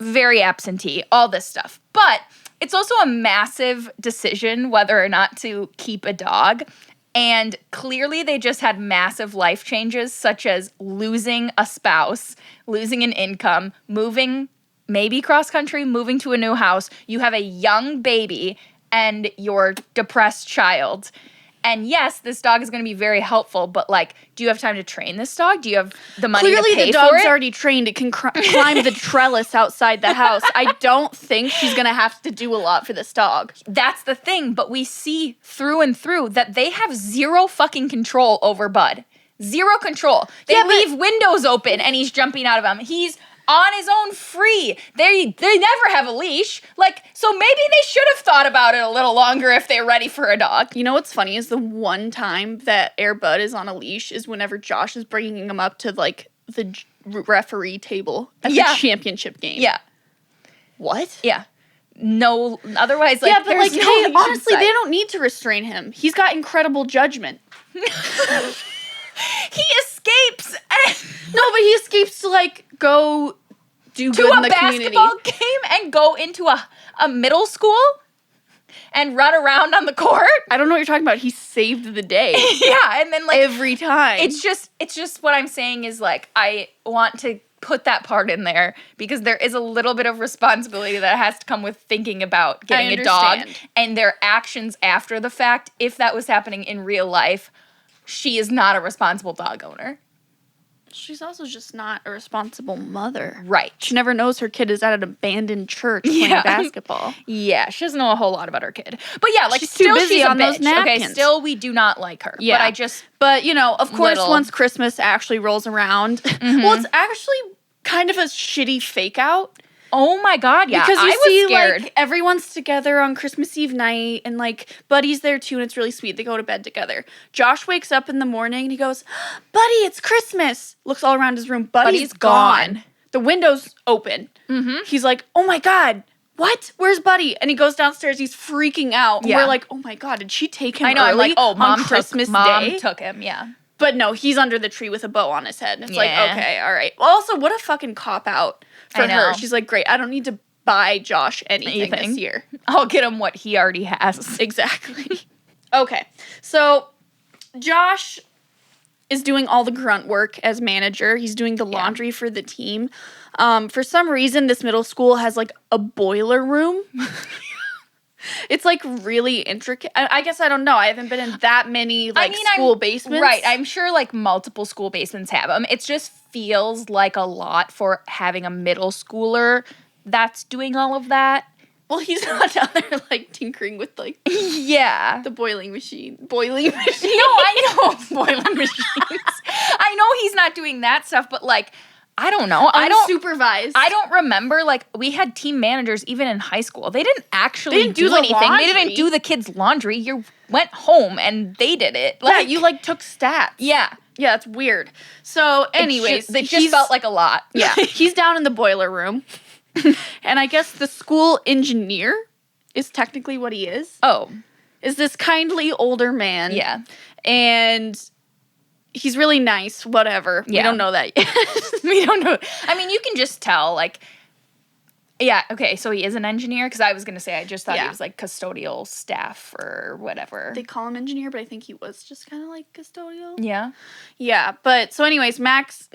Very absentee, all this stuff. But it's also a massive decision whether or not to keep a dog. And clearly they just had massive life changes, such as losing a spouse, losing an income, moving maybe cross-country, moving to a new house. You have a young baby and your depressed child. And yes, this dog is going to be very helpful, but, like, do you have time to train this dog? Do you have the money to pay for it? Clearly the dog's already trained. It can climb the trellis outside the house. I don't think she's going to have to do a lot for this dog. That's the thing, but we see through and through that they have zero fucking control over Bud. Zero control. They leave windows open and he's jumping out of them. He's on his own free. They never have a leash. Like, so maybe they should have thought about it a little longer if they're ready for a dog. You know what's funny is the one time that Air Bud is on a leash is whenever Josh is bringing him up to, like, the referee table at the championship game. Yeah. What? Yeah. No, otherwise, like, yeah, but, like, no hey, honestly, they don't need to restrain him. He's got incredible judgment. He escapes. No, but he escapes to, like, go do to good a in the community. basketball game and go into a middle school and run around on the court. I don't know what you're talking about. He saved the day. Yeah, and then, like, every time. It's just what I'm saying is, like, I want to put that part in there because there is a little bit of responsibility that has to come with thinking about getting a dog and their actions after the fact. If that was happening in real life, she is not a responsible dog owner. She's also just not a responsible mother. Right. She never knows her kid is at an abandoned church playing basketball. Yeah, she doesn't know a whole lot about her kid. But yeah, like, she's still too busy she's a on those bitch. napkins. Okay, still we do not like her. Yeah. But, you know, of course, once Christmas actually rolls around, well, it's actually kind of a shitty fake out Oh my God, yeah. Because you I see, was scared. like, everyone's together on Christmas Eve night, and, like, Buddy's there too, and it's really sweet. They go to bed together. Josh wakes up in the morning, and he goes, Buddy, it's Christmas. Looks all around his room. Buddy's gone. The window's open. Mm-hmm. He's like, oh my God, what? Where's Buddy? And he goes downstairs. He's freaking out. Yeah. And we're like, oh my God, did she take him I know. early I'm like, oh, on Christmas Day? Mom took him. Yeah. But no, he's under the tree with a bow on his head. And it's like, Yeah. okay, all right. Well, also, what a fucking cop-out for I know. her. She's like, great, I don't need to buy Josh anything this year. I'll get him what he already has. Exactly. Okay, so Josh is doing all the grunt work as manager. He's doing the laundry for the team. For some reason, this middle school has like a boiler room. It's like really intricate. I guess I don't know. I haven't been in that many school basements. Right. I'm sure like multiple school basements have them. It just feels like a lot for having a middle schooler that's doing all of that. Well, he's not down there like tinkering with like Yeah. the boiling machine. Boiling machine. No, I know boiling machines. I know he's not doing that stuff, but like, I don't know. Unsupervised. I don't remember, like, we had team managers even in high school. They didn't actually They didn't do the anything. laundry. They didn't do the kids' laundry. You went home and they did it. Like, Yeah, you like took stats. Yeah. Yeah, it's weird. So, anyways, It just felt like a lot. yeah, he's down in the boiler room. And I guess the school engineer is technically what he is. Oh. Is this kindly older man. Yeah. And he's really nice, whatever. Yeah. We don't know that yet. We don't know. I mean, you can just tell, like, yeah, okay, so he is an engineer? Because I was going to say, I just thought he was, like, custodial staff or whatever. They call him engineer, but I think he was just kind of like custodial. Yeah. Yeah, but so anyways, Max.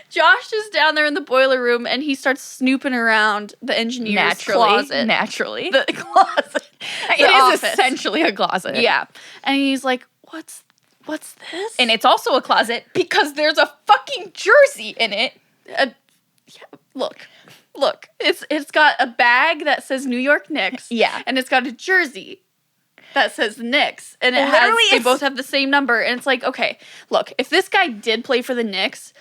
Josh is down there in the boiler room and he starts snooping around the engineer's closet. Naturally. The closet. It is essentially a closet. Yeah. And he's like, what's this? And it's also a closet because there's a fucking jersey in it. Yeah, look. It's got a bag that says New York Knicks. Yeah. And it's got a jersey that says Knicks. And Literally, they it's- both have the same number. And it's like, okay, look, if this guy did play for the Knicks,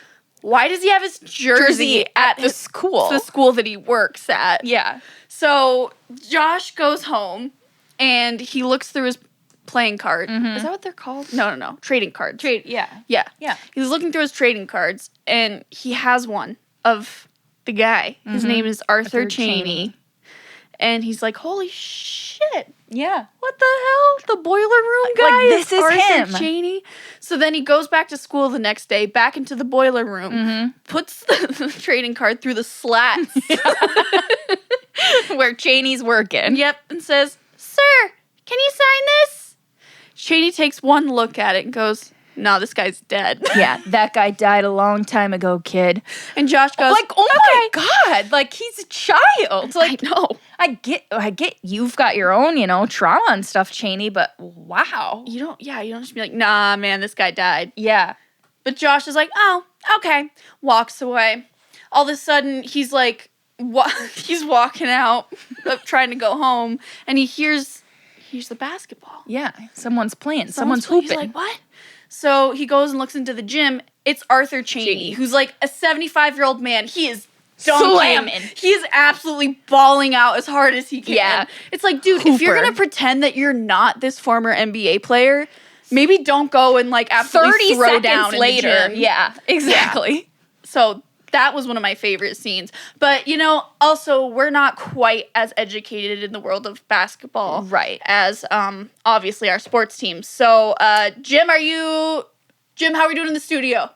why does he have his jersey at the school? The school that he works at. Yeah. So Josh goes home and he looks through his playing card. Is that what they're called? No. Trading cards. Yeah. Yeah. Yeah. He's looking through his trading cards and he has one of the guy. His name is Arthur Chaney. And he's like, holy shit. Yeah. What the hell? The boiler room guy Like, this is Arthur him. Chaney. So then he goes back to school the next day, back into the boiler room, puts the trading card through the slats. Where Cheney's working. Yep, and says, sir, can you sign this? Chaney takes one look at it and goes, no, this guy's dead. Yeah, that guy died a long time ago, kid. And Josh goes, Like, oh my God, like he's a child. Like, I know. I get you've got your own, trauma and stuff, Cheney, but wow. You don't just be like, nah, man, this guy died. Yeah. But Josh is like, oh, okay. Walks away. All of a sudden, he's like, he's walking out, trying to go home, and he hears the basketball. Yeah. Someone's playing. Someone's hooping. He's like, what? So he goes and looks into the gym. It's Arthur Chaney, who's like a 75-year-old man. He is dunking. Slamming. He is absolutely bawling out as hard as he can. Yeah. It's like, dude, if you're Hooper. going to pretend that you're not this former NBA player, maybe don't go and like absolutely 30 throw seconds down later. in the gym. Yeah, exactly. So that was one of my favorite scenes. But, also we're not quite as educated in the world of basketball. Right. As obviously our sports teams. So, Jim, how are we doing in the studio?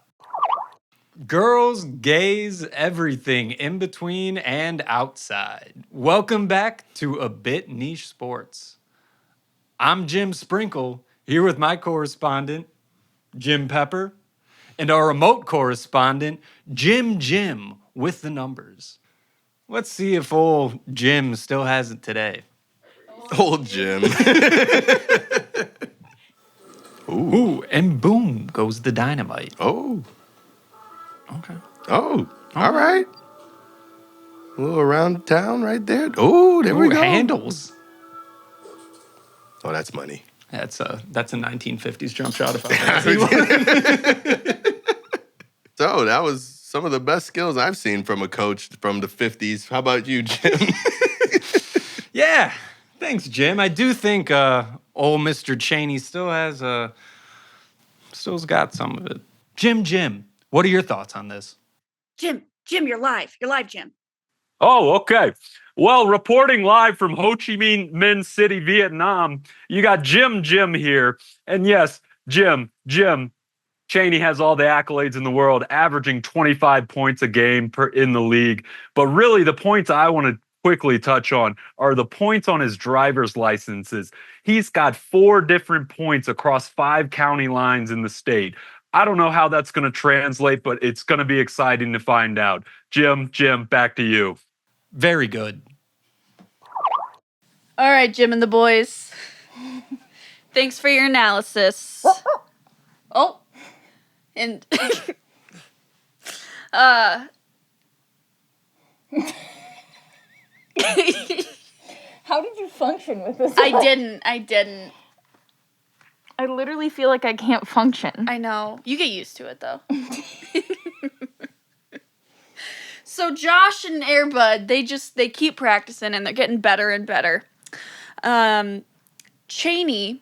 Girls, gays, everything in between and outside. Welcome back to A Bit Niche Sports. I'm Jim Sprinkle, here with my correspondent, Jim Pepper, and our remote correspondent, Jim with the numbers. Let's see if old Jim still has it today. Old Jim. Ooh, and boom goes the dynamite. Oh. Okay. Oh. All right. A little around town right there. Oh, there we Ooh, go. handles. Oh, that's money. That's a 1950s jump shot if I ever see one. So that was some of the best skills I've seen from a coach from the 50s. How about you, Jim? Yeah, thanks, Jim. I do think old Mr. Cheney still's got some of it. Jim, what are your thoughts on this? Jim, you're live. You're live, Jim. Oh, okay. Well, reporting live from Ho Chi Minh City, Vietnam, you got Jim here. And yes, Jim, Cheney has all the accolades in the world, averaging 25 points a game in the league. But really, the points I want to quickly touch on are the points on his driver's licenses. He's got 4 different points across 5 county lines in the state. I don't know how that's going to translate, but it's going to be exciting to find out. Jim, back to you. Very good. All right, Jim and the boys. Thanks for your analysis. Oh. And How did you function with this? I didn't. I literally feel like I can't function. I know. You get used to it, though. So Josh and Airbud, they keep practicing, and they're getting better and better. Cheney,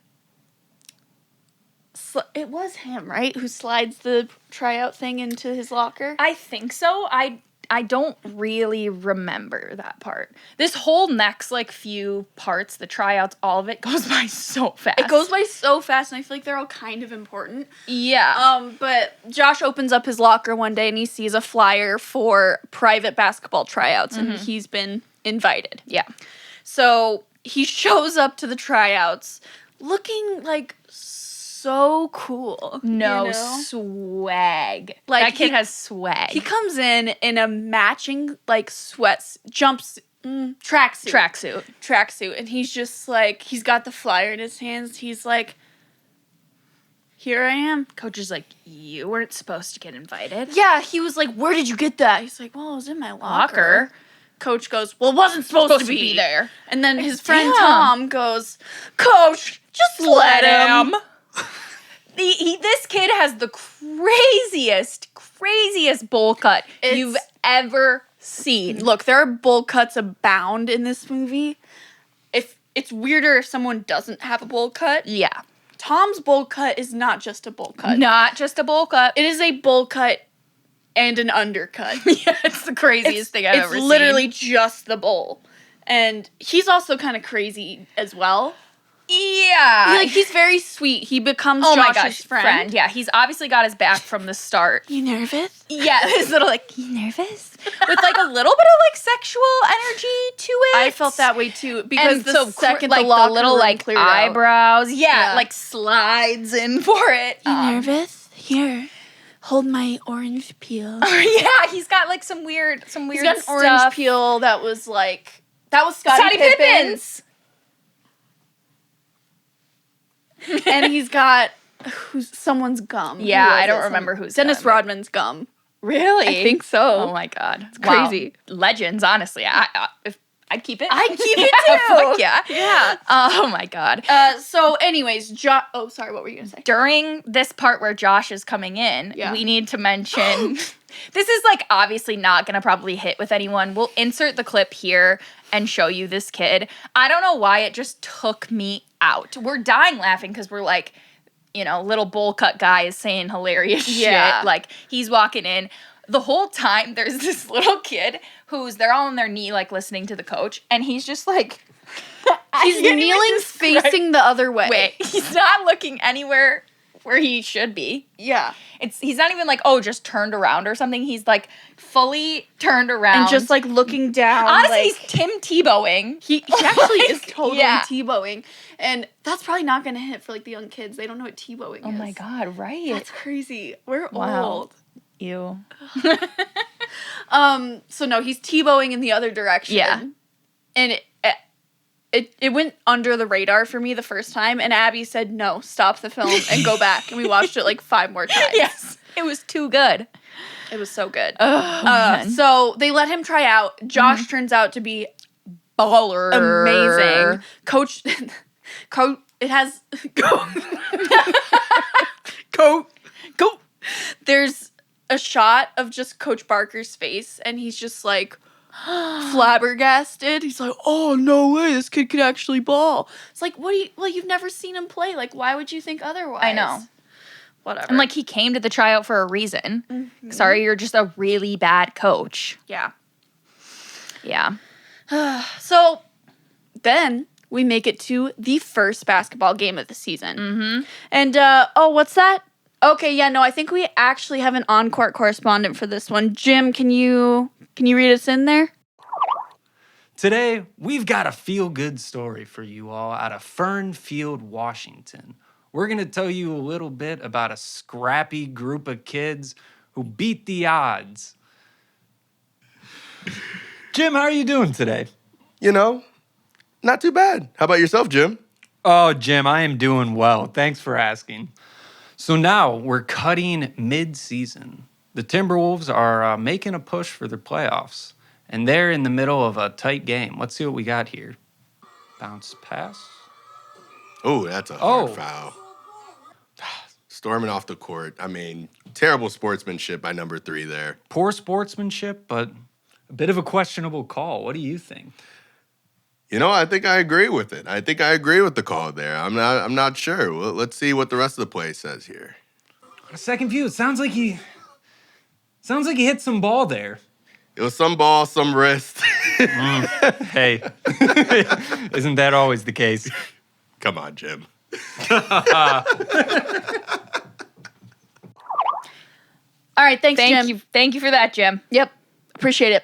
it was him, right, who slides the tryout thing into his locker? I think so. I don't really remember that part. This whole next few parts, the tryouts, all of it goes by so fast. It goes by so fast, and I feel like they're all kind of important. Yeah. But Josh opens up his locker one day, and he sees a flyer for private basketball tryouts, and he's been invited. Yeah. So he shows up to the tryouts looking so cool. No you know? swag. Like, that kid has swag. He comes in a matching tracksuit, and he's just he's got the flyer in his hands. He's like, here I am. Coach is like, you weren't supposed to get invited. Yeah, he was like, where did you get that? He's like, well, it was in my locker. Coach goes, well, it wasn't supposed to be there. And then his friend Tom goes, Coach, just let him. This kid has the craziest bowl cut you've ever seen. Look, there are bowl cuts abound in this movie. If it's weirder if someone doesn't have a bowl cut. Yeah. Tom's bowl cut is not just a bowl cut. Not just a bowl cut. It is a bowl cut and an undercut. Yeah, it's the craziest thing I've ever seen. It's literally just the bowl. And he's also kind of crazy as well. Yeah. He's very sweet. He becomes Josh's friend. Yeah, he's obviously got his back from the start. You nervous? Yeah, his little you nervous? With a little bit of sexual energy to it. I felt that way too. Because the second the little cleared eyebrows, out. slides in for it. You nervous? Here. Hold my orange peel. Yeah, he's got some weird He's got an stuff. orange peel that was Scottie Pippen's. And he's got someone's gum. Yeah, I don't remember who's Dennis gum. Rodman's gum. Really? I think so. Oh my god, it's crazy. Legends, honestly. I'd keep it. I'd keep it Yeah, too. fuck yeah. Yeah. Oh my god. So anyways, oh, sorry, what were you gonna say? During this part where Josh is coming in, we need to mention this is obviously not gonna probably hit with anyone. We'll insert the clip here and show you this kid. I don't know why it just took me out. We're dying laughing because we're little bowl cut guy is saying hilarious shit. He's walking in. The whole time there's this little kid they're all on their knee listening to the coach, and he's just he's kneeling facing the other way. Wait, he's not looking anywhere where he should be. Yeah. He's not even just turned around or something. He's fully turned around. And just looking down. Honestly, he's Tim Tebowing. He actually is totally Tebowing. And that's probably not going to hit for the young kids. They don't know what Tebowing is. Oh my god, right. That's crazy. We're Wow. old. Ew. So no, he's Tebowing in the other direction. Yeah. And it went under the radar for me the first time, and Abby said, no, stop the film and go back. And we watched it 5 more times. Yes. It was too good. It was so good. Oh, so they let him try out. Josh turns out to be baller. Amazing. Coach, it has... Go. There's a shot of just Coach Barker's face, and he's just like flabbergasted. He's like, "Oh, no way, this kid could actually ball." It's like, you've never seen him play. Like, why would you think otherwise? I know. Whatever. And like he came to the tryout for a reason. Mm-hmm. Sorry, you're just a really bad coach. Yeah. Yeah. So then we make it to the first basketball game of the season. Mm-hmm. And, what's that? Okay, yeah, no, I think we actually have an on-court correspondent for this one. Jim, can you read us in there? Today, we've got a feel-good story for you all out of Fernfield, Washington. We're going to tell you a little bit about a scrappy group of kids who beat the odds. Jim, how are you doing today? You know, not too bad. How about yourself, Jim? Oh, Jim, I am doing well. Thanks for asking. So now we're cutting mid-season. The Timberwolves are making a push for their playoffs, and they're in the middle of a tight game. Let's see what we got here. Bounce pass. Oh, that's a hard foul. Storming off the court. I mean, terrible sportsmanship by number 3 there. Poor sportsmanship, but a bit of a questionable call. What do you think? You know, I think I agree with it. I think I agree with the call there. I'm not sure. Well, let's see what the rest of the play says here. On a second view, it sounds like he hit some ball there. It was some ball, some wrist. Hey, isn't that always the case? Come on, Jim. All right, thanks, Jim. Thank you for that, Jim. Yep, appreciate it.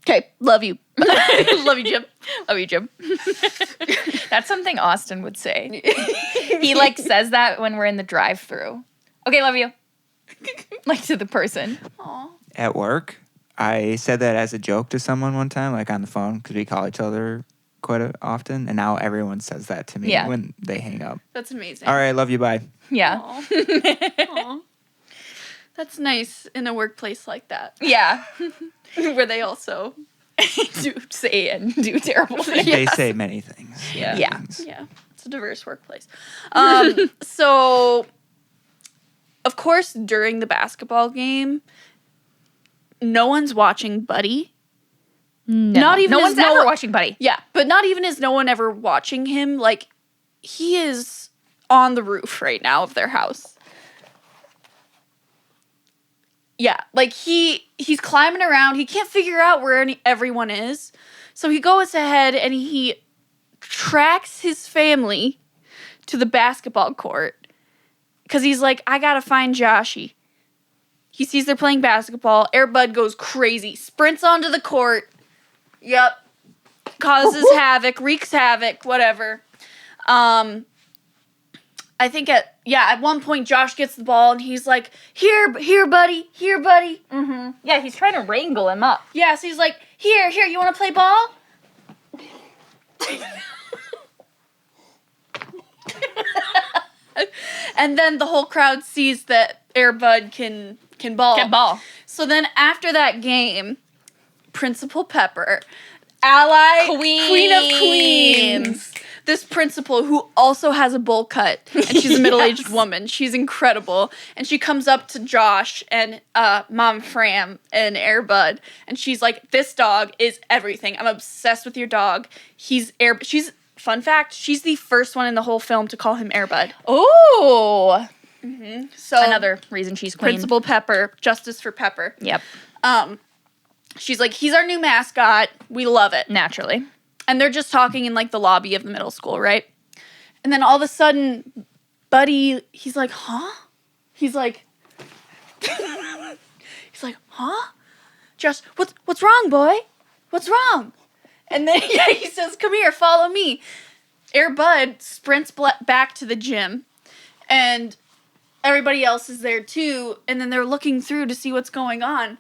Okay, love you. Love you, Jim. Love you, Jim. That's something Austin would say. He like says that when we're in the drive-thru. Okay, love you. Like to the person. Aw. At work, I said that as a joke to someone one time, like on the phone, because we call each other quite often, and now everyone says that to me when they hang up. That's amazing. All right, love you, bye. Yeah. Aw. That's nice in a workplace like that, Yeah. where they also Do say and do terrible things. They say many things. Yeah. Yeah. Yeah, it's a diverse workplace. So, of course, during the basketball game, no one's watching Buddy. No. Not even no is one's no ever one- watching Buddy. Yeah, but not even is no one ever watching him. Like, he is on the roof right now of their house. Yeah, like he's climbing around. He can't figure out where everyone is. So he goes ahead and he tracks his family to the basketball court because he's like, I gotta find Joshy. He sees they're playing basketball. Air Bud goes crazy, sprints onto the court. Yep. Causes havoc, wreaks havoc, whatever. I think at one point Josh gets the ball and he's like, here, buddy. Mm-hmm. Yeah, he's trying to wrangle him up. Yeah, so he's like, here, you want to play ball? And then the whole crowd sees that Air Bud can ball. Get ball. So then after that game, Principal Pepper, ally Queen of Queens, this principal who also has a bowl cut, and she's a middle-aged woman. She's incredible. And she comes up to Josh and Mom Framm and Air Bud, and she's like, this dog is everything. I'm obsessed with your dog. Fun fact, she's the first one in the whole film to call him Air Bud. Oh. Mm-hmm. So Another reason she's queen. Principal Pepper, justice for Pepper. Yep. She's like, he's our new mascot. We love it. Naturally. And they're just talking in like the lobby of the middle school, right? And then all of a sudden, Buddy, he's like, huh? He's like, huh? Josh, what's wrong, boy? What's wrong? And then he says, come here, follow me. Air Bud sprints back to the gym, and everybody else is there too. And then they're looking through to see what's going on.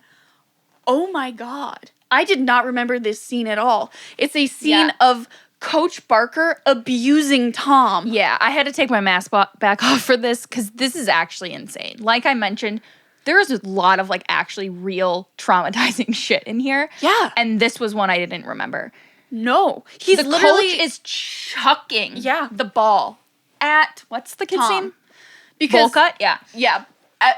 Oh my God. I did not remember this scene at all. It's a scene of Coach Barker abusing Tom. Yeah, I had to take my mask back off for this because this is actually insane. Like I mentioned, there is a lot of like actually real traumatizing shit in here. Yeah. And this was one I didn't remember. No. He's The literally coach is chucking Yeah. the ball at, what's the kid's Tom. name? Because Bowl cut? Yeah. Yeah.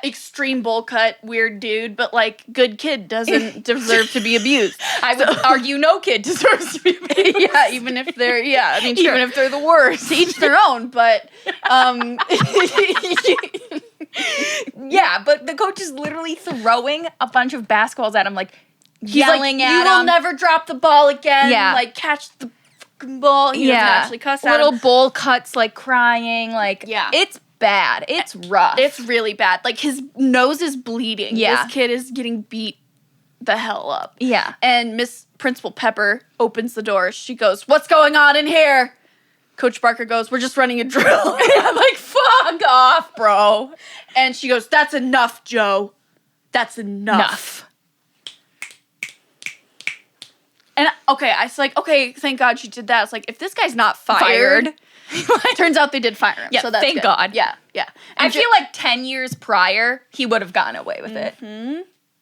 extreme bowl cut, weird dude, but like good kid doesn't deserve to be abused. I would argue no kid deserves to be abused. Yeah, even if they're Even if they're the worst. to each their own, but Yeah, but the coach is literally throwing a bunch of basketballs at him, like he's yelling like, at you will him. never drop the ball again. Yeah. Like catch the fucking ball. He doesn't actually cuss at little him. bowl cuts, like crying, like Yeah. it's bad. It's rough. It's really bad. Like his nose is bleeding. Yeah. This kid is getting beat the hell up. yeah. And Miss Principal Pepper opens the door. She goes, "What's going on in here?" Coach Barker goes, "We're just running a drill." And I'm like, "Fuck off, bro." And she goes, "That's enough, Joe. That's enough." And okay, I was like, okay, thank God she did that. It's like, if this guy's not fired. Turns out they did fire him. Yeah, so that's thank good. God. Yeah, yeah. I And feel like 10 years prior, he would have gotten away with it.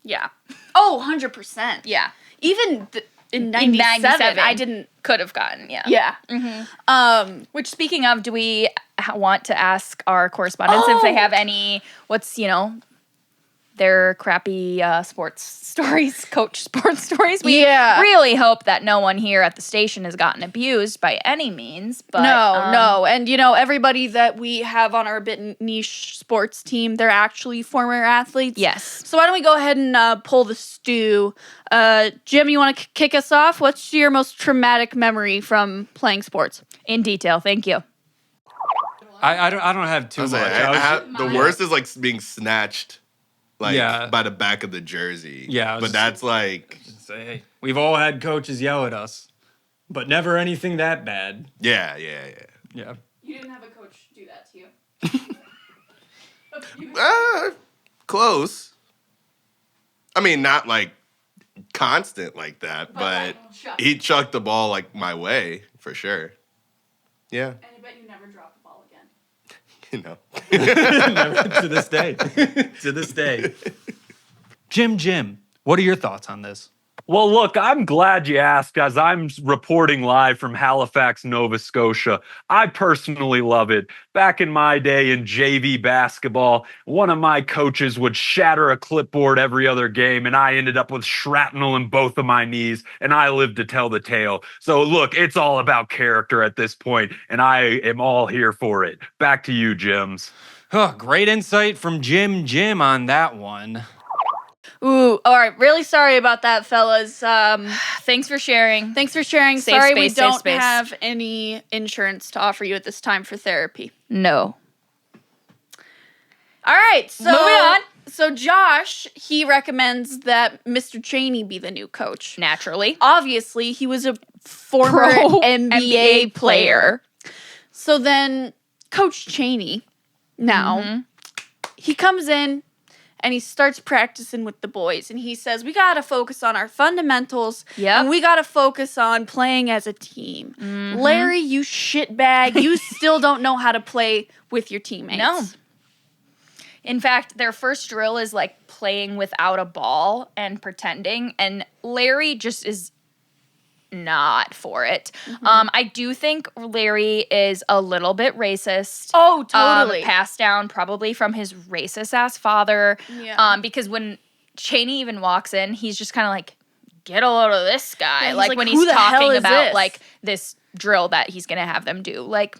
yeah. Oh, 100%. Yeah. Even in In 97, I didn't. Could have gotten, yeah. Yeah. Which, speaking of, do we want to ask our correspondents if they have any, their crappy sports stories, coach sports stories? We Yeah. really hope that no one here at the station has gotten abused by any means. But No. And, everybody that we have on our bit niche sports team, they're actually former athletes. Yes. So why don't we go ahead and pull the stew? Jim, you want to kick us off? What's your most traumatic memory from playing sports? In detail, thank you. I don't have too I was much. like, the worst is like being snatched, like Yeah. by the back of the jersey. Yeah, I was but just- that's like, Say, hey, we've all had coaches yell at us, but never anything that bad. yeah. Yeah. You didn't have a coach do that to you. Close. I mean, not like constant like that, but he chucked the ball like my way for sure. Yeah, And I bet you never drop the ball again. you know. To this day. To this day. Jim, what are your thoughts on this? Well, look, I'm glad you asked, as I'm reporting live from Halifax, Nova Scotia. I personally love it. Back in my day in JV basketball, one of my coaches would shatter a clipboard every other game, and I ended up with shrapnel in both of my knees, and I lived to tell the tale. So, look, it's all about character at this point, and I am all here for it. Back to you, Jims. Oh, great insight from Jim on that one. Ooh, all right. Really sorry about that, fellas. Thanks for sharing. Thanks for sharing. Safe Sorry space, we safe don't space. have any insurance to offer you at this time for therapy. No. All right, so Moving on. So Josh, he recommends that Mr. Cheney be the new coach. Naturally. Obviously, he was a former Pro NBA player. So then Coach Cheney, now, he comes in and he starts practicing with the boys. And he says, we got to focus on our fundamentals. Yep. And we got to focus on playing as a team. Larry, you shitbag. You still don't know how to play with your teammates. No. In fact, their first drill is like playing without a ball and pretending. And Larry just is not for it. I do think Larry is a little bit racist. Oh, totally. Passed down probably from his racist ass father. Yeah. Because when Cheney even walks in, he's just kind of like, get a load of this guy. Yeah, he's like like, when "Who he's the hell talking is about this?" like this drill that he's gonna have them do. Like,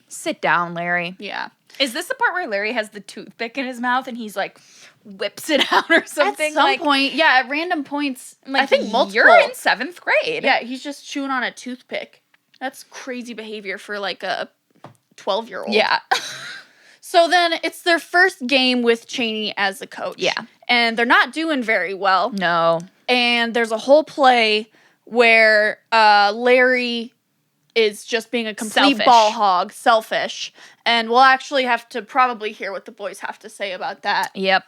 sit down, Larry. Yeah. Is this the part where Larry has the toothpick in his mouth and he's like whips it out or something? At some like, point, yeah, at random points, like, I think multiple. You're in 7th grade. Yeah, he's just chewing on a toothpick. That's crazy behavior for like a 12-year-old. Yeah. So then it's their first game with Cheney as the coach. Yeah. And they're not doing very well. No. And there's a whole play where Larry is just being a complete Selfish. ball hog, selfish. And we'll actually have to probably hear what the boys have to say about that. Yep.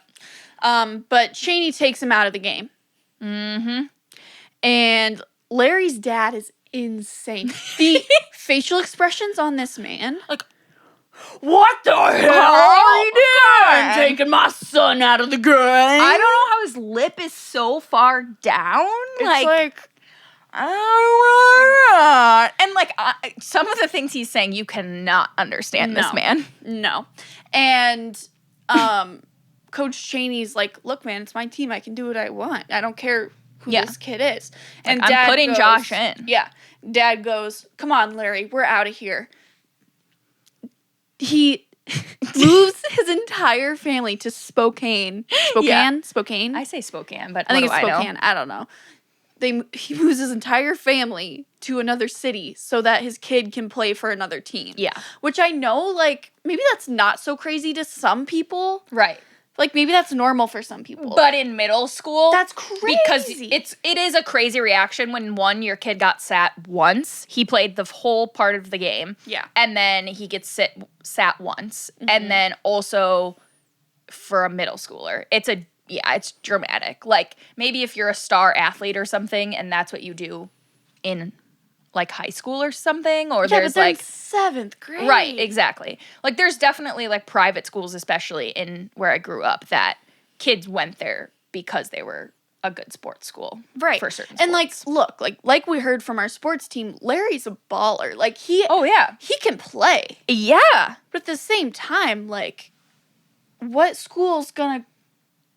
But Cheney takes him out of the game. And Larry's dad is insane. The facial expressions on this man, like, what the hell are you doing? Taking my son out of the game. I don't know how his lip is so far down. It's like and like some of the things he's saying, you cannot understand this man. no. And Coach Cheney's like, look, man, it's my team. I can do what I want. I don't care who Yeah. this kid is. And Like, I'm putting Josh in. Yeah. Dad goes, come on, Larry, we're out of here. He moves his entire family to Spokane. Spokane? I say Spokane, but I think what it's do I know? Spokane. I don't know. He moves his entire family to another city so that his kid can play for another team. Yeah. Which I know, like, maybe that's not so crazy to some people. Right. Like, maybe that's normal for some people. But in middle school, That's crazy. because it is a crazy reaction when your kid got sat once. He played the whole part of the game. Yeah. And then he gets sat once. And then also for a middle schooler, it's dramatic. Like, maybe if you're a star athlete or something and that's what you do in like high school or something, or there's but they're in like 7th grade. right, exactly. Like, there's definitely like private schools, especially in where I grew up, that kids went there because they were a good sports school, Right. For certain, and sports. like, look, like we heard from our sports team, Larry's a baller. Like he can play. Yeah, But at the same time, like, what school's gonna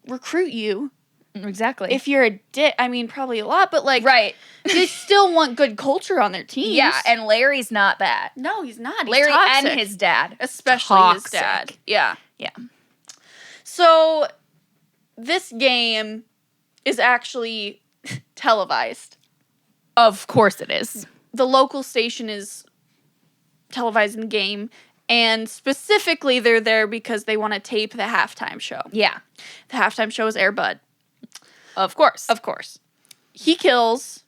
recruit you exactly. if you're a dick? I mean, probably a lot, but like, right, they still want good culture on their teams. yeah, and Larry's not that. no, he's not. He's Larry toxic. and his dad, especially his toxic. dad. Yeah. Yeah. So this game is actually televised. Of course it is. The local station is televising the game, and specifically they're there because they want to tape the halftime show. Yeah, The halftime show is Air Bud. of course. Of course. He kills.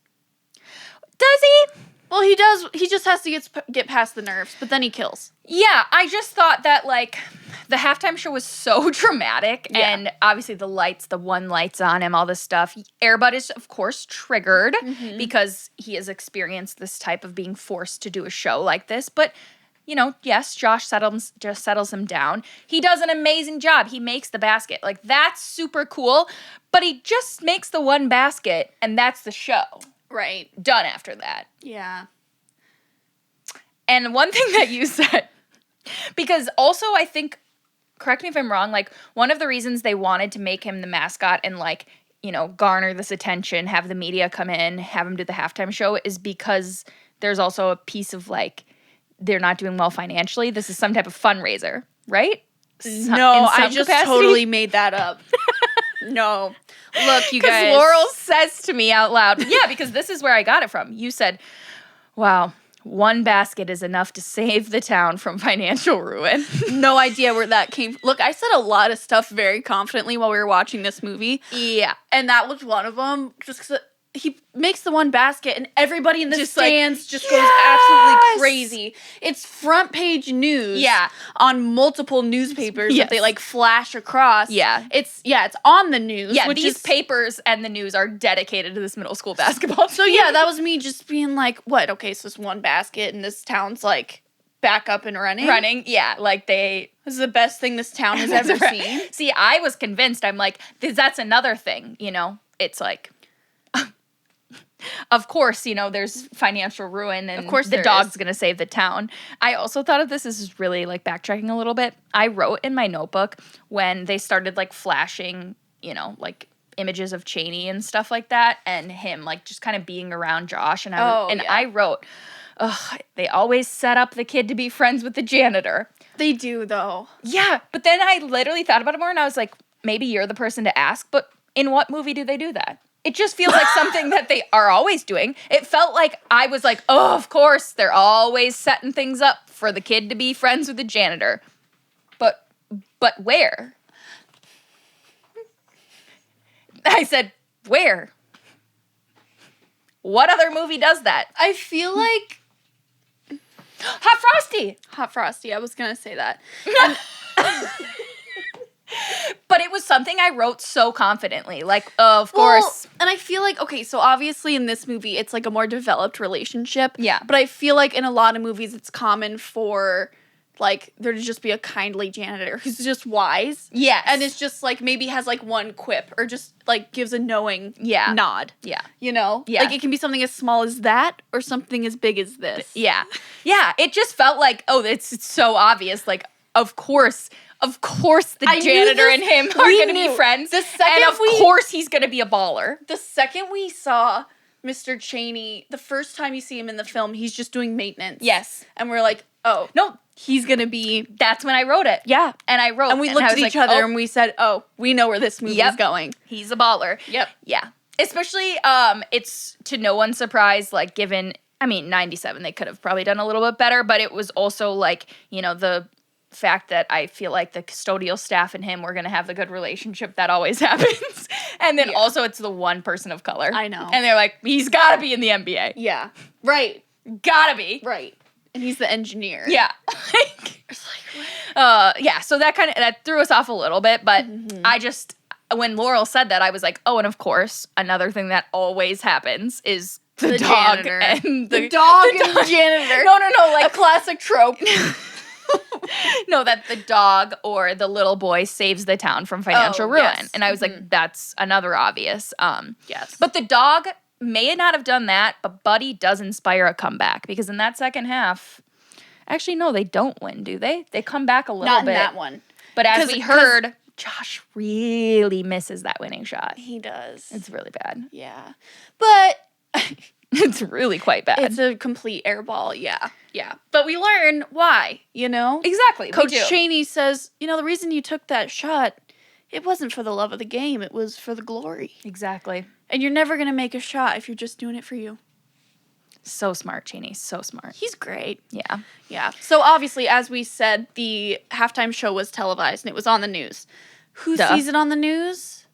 Does he? Well, he does. He just has to get past the nerves, but then he kills. Yeah, I just thought that, like, the halftime show was so dramatic, Yeah. and obviously the one light's on him, all this stuff. Airbud is, of course, triggered because he has experienced this type of being forced to do a show like this. But, you know, yes, Josh settles him down. He does an amazing job. He makes the basket. Like, that's super cool, but he just makes the one basket, and that's the show. Right. Done after that. Yeah. And one thing that you said, because also I think, correct me if I'm wrong, like, one of the reasons they wanted to make him the mascot and, like, you know, garner this attention, have the media come in, have him do the halftime show, is because there's also a piece of, like, they're not doing well financially. This is some type of fundraiser, right? No, I just totally made that up. No. Look, you guys. Because Laurel says to me out loud, yeah, because this is where I got it from. You said, wow, one basket is enough to save the town from financial ruin. No idea where that came from. Look, I said a lot of stuff very confidently while we were watching this movie. Yeah. And that was one of them. Just 'cause he makes the one basket and everybody in the stands just goes absolutely crazy. It's front page news. Yeah. On multiple newspapers Yes. that they like flash across. Yeah. It's on the news. Yeah, which these is papers and the news are dedicated to this middle school basketball team. So yeah, that was me just being like, what? Okay, so it's one basket and this town's like back up and running. Yeah, like This is the best thing this town has ever seen. See, I was convinced. I'm like, that's another thing, you know? It's like, of course, you know, there's financial ruin and Of course the there dog's is. going to save the town. I also thought of this as really, like, backtracking a little bit. I wrote in my notebook when they started, like, flashing, you know, like, images of Cheney and stuff like that, and him, like, just kind of being around Josh. And I wrote, they always set up the kid to be friends with the janitor. They do though. Yeah, but then I literally thought about it more, and I was like, maybe you're the person to ask, but in what movie do they do that? It just feels like something that they are always doing. It felt like I was like, oh, of course, they're always setting things up for the kid to be friends with the janitor. But where? I said, where? What other movie does that? I feel like Hot Frosty! Hot Frosty. I was gonna say that. But it was something I wrote so confidently. Like, of course. Well, and I feel like, okay, so obviously in this movie, it's like a more developed relationship. Yeah. But I feel like in a lot of movies, it's common for, like, there to just be a kindly janitor who's just wise. Yes. And it's just, like, maybe has, like, one quip or just, like, gives a knowing nod. Yeah. You know? Yeah. Like, it can be something as small as that or something as big as this. Yeah. Yeah. It just felt like, oh, it's so obvious. Like, of course, the I knew janitor this. and him are We going to be knew. friends. The second and of we- course he's going to be a baller. The second we saw Mr. Cheney, the first time you see him in the film, he's just doing maintenance. Yes. And we're like, oh, No, he's going to be... that's when I wrote it. Yeah. And I wrote And we and looked I at was each like, other oh, and we said, oh, we know where this movie Yep. is going. he's a baller. Yep. Yeah. Especially, it's to no one's surprise, like, given, 97, they could have probably done a little bit better, but it was also, like, the fact that I feel like the custodial staff and him were going to have the good relationship that always happens. And then also it's the one person of color. I know. And they're like, he's got to be in the NBA. Yeah. Right. Gotta be. Right. And he's the engineer. Yeah. Yeah, so that threw us off a little bit, but when Laurel said that, I was like, oh, and of course, another thing that always happens is the dog janitor. and The dog and the janitor. No, like A classic trope. no, that the dog or the little boy saves the town from financial ruin. yes. And I was like, that's another obvious. Yes. But the dog may not have done that, but Buddy does inspire a comeback because in that second half, actually, no, they don't win, do they? They come back a little Not bit. in that one. But as 'Cause- we heard, Josh really misses that winning shot. He does. It's really bad. Yeah. But It's really quite bad. it's a complete airball. Yeah. Yeah. But we learn why, Exactly. Coach we do. Cheney says, the reason you took that shot, it wasn't for the love of the game. It was for the glory. Exactly. And you're never going to make a shot if you're just doing it for you. So smart, Cheney. So smart. He's great. Yeah. Yeah. So obviously, as we said, the halftime show was televised and it was on the news. Who Duh. sees it on the news?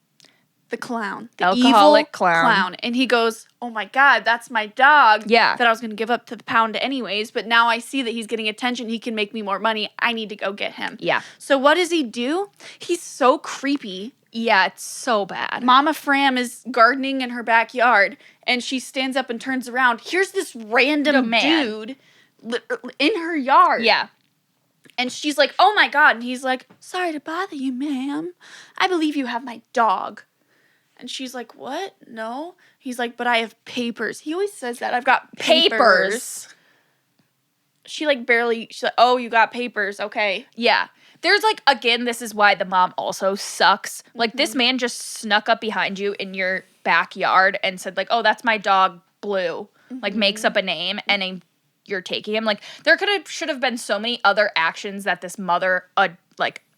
The clown. The Alcoholic evil clown. And he goes, oh my God, that's my dog. Yeah. That I was going to give up to the pound anyways. But now I see that he's getting attention. He can make me more money. I need to go get him. Yeah. So what does he do? He's so creepy. Yeah, it's so bad. Mama Framm is gardening in her backyard and she stands up and turns around. Here's this random man. dude in her yard. Yeah. And she's like, oh my God. And he's like, sorry to bother you, ma'am. I believe you have my dog. And she's like, what? No. He's like, but I have papers. He always says that. I've got papers. She's like, oh, you got papers. Okay. Yeah. There's again, this is why the mom also sucks. This man just snuck up behind you in your backyard and said oh, that's my dog, Blue. Makes up a name and you're taking him. There should have been so many other actions that this mother,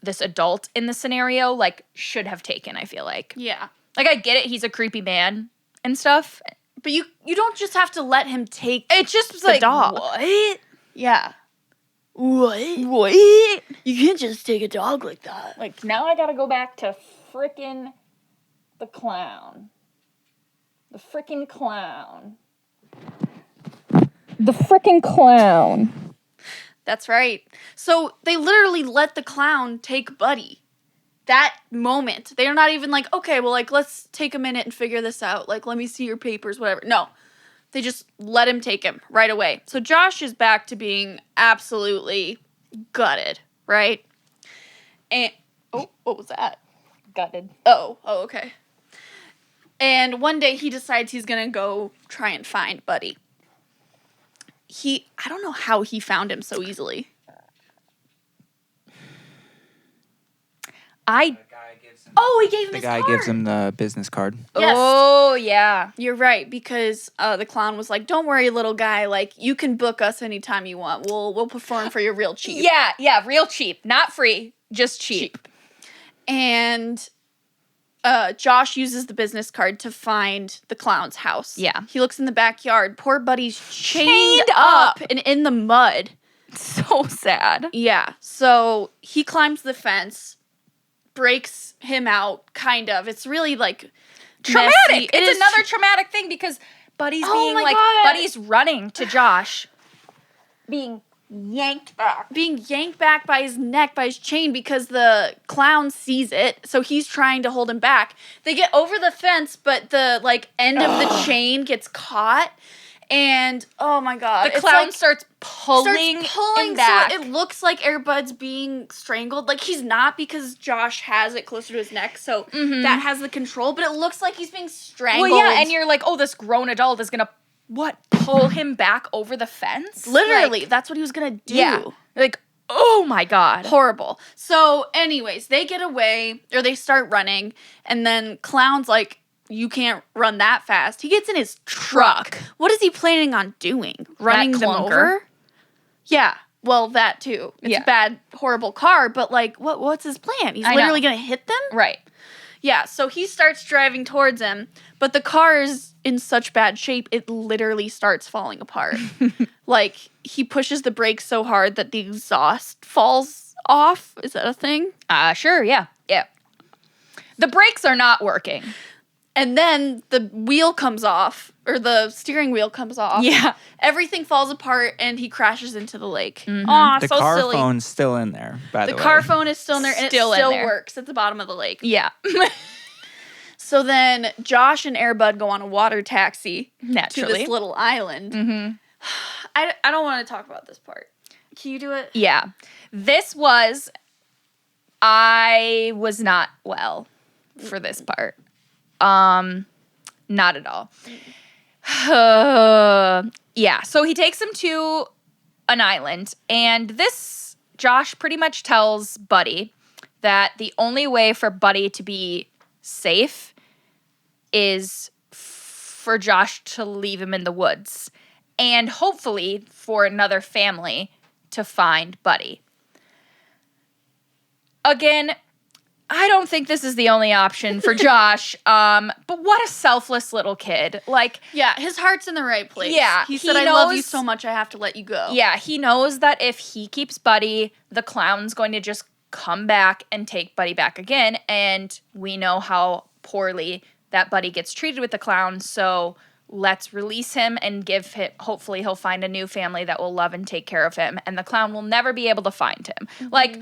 this adult in the scenario, should have taken, I feel like. Yeah. I get it. He's a creepy man and stuff. But you don't just have to let him take It just was the dog. What? Yeah. What? You can't just take a dog like that. Now I gotta go back to frickin' the clown. The frickin' clown. The frickin' clown. That's right. So they literally let the clown take Buddy. That moment. They're not even like, okay, well, let's take a minute and figure this out. Let me see your papers, whatever. No. They just let him take him right away. So Josh is back to being absolutely gutted, right? And, oh, what was that? Gutted. Oh, okay. And one day he decides he's going to go try and find Buddy. I don't know how he found him so easily. Oh, he gave him The his guy card. gives him the business card. Yes. Oh, yeah. You're right, because the clown was like, don't worry, little guy. You can book us anytime you want. We'll perform for you real cheap. Yeah, real cheap. Not free, just cheap. And Josh uses the business card to find the clown's house. Yeah. He looks in the backyard. Poor Buddy's chained up and in the mud. So sad. Yeah. So he climbs the fence, breaks him out, kind of. It's really Traumatic. messy. It's another traumatic thing because Buddy's Oh being my God. Buddy's running to Josh, being yanked back. being yanked back by his neck, by his chain, because the clown sees it. So he's trying to hold him back. They get over the fence, but the end of the chain gets caught. And oh my God, The clown starts pulling him back. so it looks like Airbud's being strangled. He's not, because Josh has it closer to his neck, so that has the control. But it looks like he's being strangled. Well, yeah, and you're like, oh, this grown adult is gonna pull him back over the fence? literally that's what he was gonna do. Yeah. Oh my God. Horrible. So, anyways, they get away, or they start running, and then Clown's like, you can't run that fast. He gets in his truck. What is he planning on doing? Running them clunker. over? Yeah. Well, that too. It's Yeah. a bad, horrible car, but like, what's his plan? He's I literally know. going to hit them? Right. Yeah, so he starts driving towards him, but the car is in such bad shape, it literally starts falling apart. Like, he pushes the brakes so hard that the exhaust falls off. Is that a thing? Sure, yeah. Yeah. The brakes are not working. And then the wheel comes off, or the steering wheel comes off. Yeah. Everything falls apart, and he crashes into the lake. Mm-hmm. Aw, The so car silly. phone's still in there, by the The way. car phone is still in there, and Still it in still there. works at the bottom of the lake. Yeah. So then Josh and Airbud go on a water taxi to Naturally. this little island. Mm-hmm. I don't want to talk about this part. Can you do it? Yeah. I was not well for this part. Not at all. Yeah. So he takes him to an island, and this Josh pretty much tells Buddy that the only way for Buddy to be safe is for Josh to leave him in the woods, and hopefully for another family to find Buddy. Again, I don't think this is the only option for Josh, but what a selfless little kid. Like, Yeah, his heart's in the right place. Yeah, He he said, I love you knows- so much, I have to let you go. yeah, he knows that if he keeps Buddy, the clown's going to just come back and take Buddy back again, and we know how poorly that Buddy gets treated with the clown, so let's release him and give him, hopefully he'll find a new family that will love and take care of him, and the clown will never be able to find him. Mm-hmm. Like,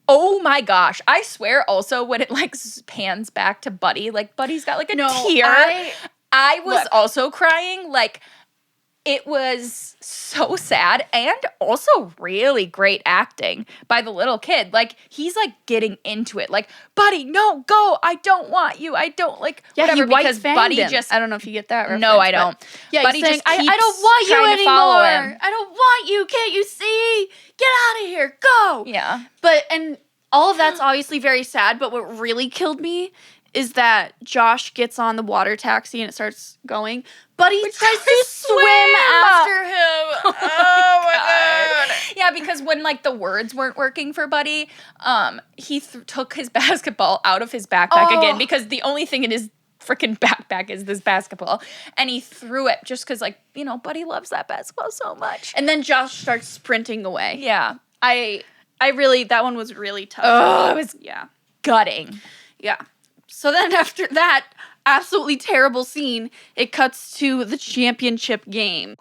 oh my gosh. I swear also when it like pans back to Buddy, like Buddy's got like a tear. I was Look. also crying. Like, it was so sad and also really great acting by the little kid. Like, he's like getting into it. Like, Buddy, no, go. I don't want you. I don't like Yeah, whatever, he white because fanged Buddy him. just I don't know if you get that reference. No, I but- don't. Yeah, Buddy he's saying, just I keeps don't want you trying to follow anymore. him. I don't want you. Can't you see? Get out of here. Go. Yeah. But, and all of that's obviously very sad, but what really killed me is that Josh gets on the water taxi and it starts going. Buddy tries to swim after him. Oh my God. Yeah, because when like the words weren't working for Buddy, he took his basketball out of his backpack again, because the only thing in his freaking backpack is this basketball, and he threw it just because, like, you know, Buddy loves that basketball so much. And then Josh starts sprinting away. Yeah, I really, that one was really tough. Oh, it was yeah. gutting. Yeah. So then after that absolutely terrible scene, it cuts to the championship game.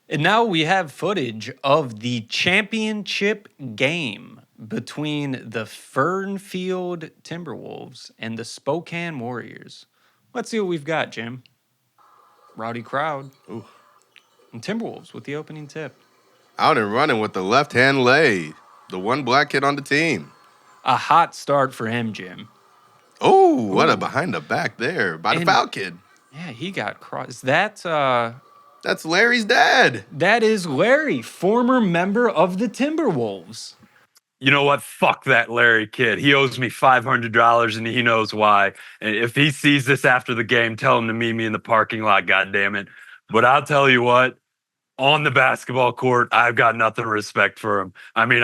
And now we have footage of the championship game between the Fernfield Timberwolves and the Spokane Warriors. Let's see what we've got, Jim. Rowdy crowd. Ooh. And Timberwolves with the opening tip. Out and running with the left-hand lay. The one black kid on the team. A hot start for him, Jim. Oh, what a behind the back there by the And- foul kid. Yeah, he got crossed. That's Larry's dad. that is Larry, former member of the Timberwolves. You know what? Fuck that Larry kid. He owes me $500 and he knows why. And if he sees this after the game, tell him to meet me in the parking lot, goddammit. But I'll tell you what, on the basketball court, I've got nothing respect for him. I mean,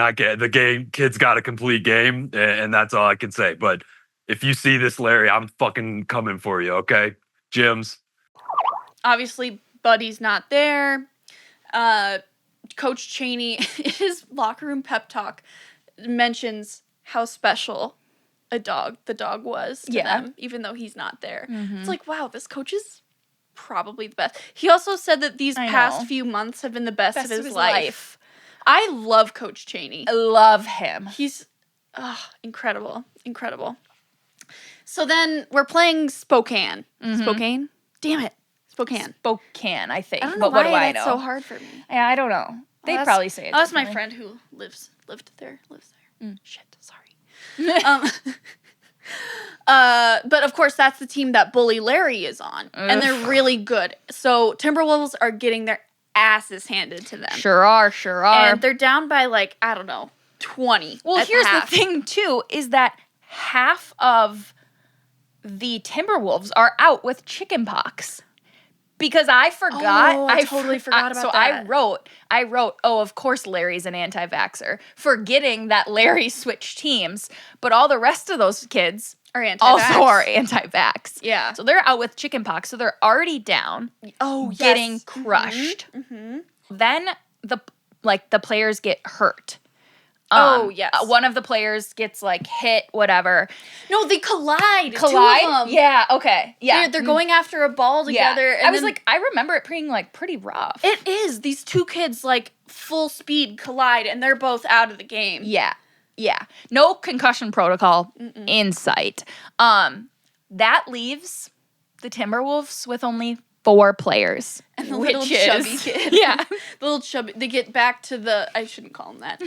kid's got a complete game, and that's all I can say. But if you see this, Larry, I'm fucking coming for you, okay? Jim's. Obviously, Buddy's not there. Coach Chaney, in his locker room pep talk, mentions how special the dog was to them, even though he's not there. It's like, wow, this coach is probably the best. He also said that these past few months have been the best of his life. I love Coach Chaney. I love him. He's incredible. So then we're playing Spokane. Spokane? Damn it. Spokane. Spokane, I think. I don't know But what why do I that's know? so hard for me. Yeah, I don't know. They That's- probably say it. That's my differently. friend who lives there. Shit, sorry. But of course, that's the team that Bully Larry is on, and they're really good. So Timberwolves are getting their asses handed to them. Sure are. And they're down by like, I don't know, 20. Well, at here's the half. thing, too, is that half of the Timberwolves are out with chickenpox. Because I forgot. Oh, I totally forgot about so that. I wrote, oh, of course Larry's an anti-vaxxer, forgetting that Larry switched teams, but all the rest of those kids Are anti-vax. also are anti-vax. Yeah. So they're out with chickenpox, so they're already down, getting yes. crushed. Mm-hmm. Then the players get hurt. Yes. One of the players gets like hit, whatever. No, they collide. Two Collide? of them. Yeah, okay. Yeah. They're going after a ball together. Yeah. And I was then- like, I remember it being like pretty rough. It is. These two kids like full speed collide and they're both out of the game. Yeah. No concussion protocol in sight. That leaves the Timberwolves with only 4 players. And the which little is- chubby kid. Yeah. The little chubby. They get back to I shouldn't call him that.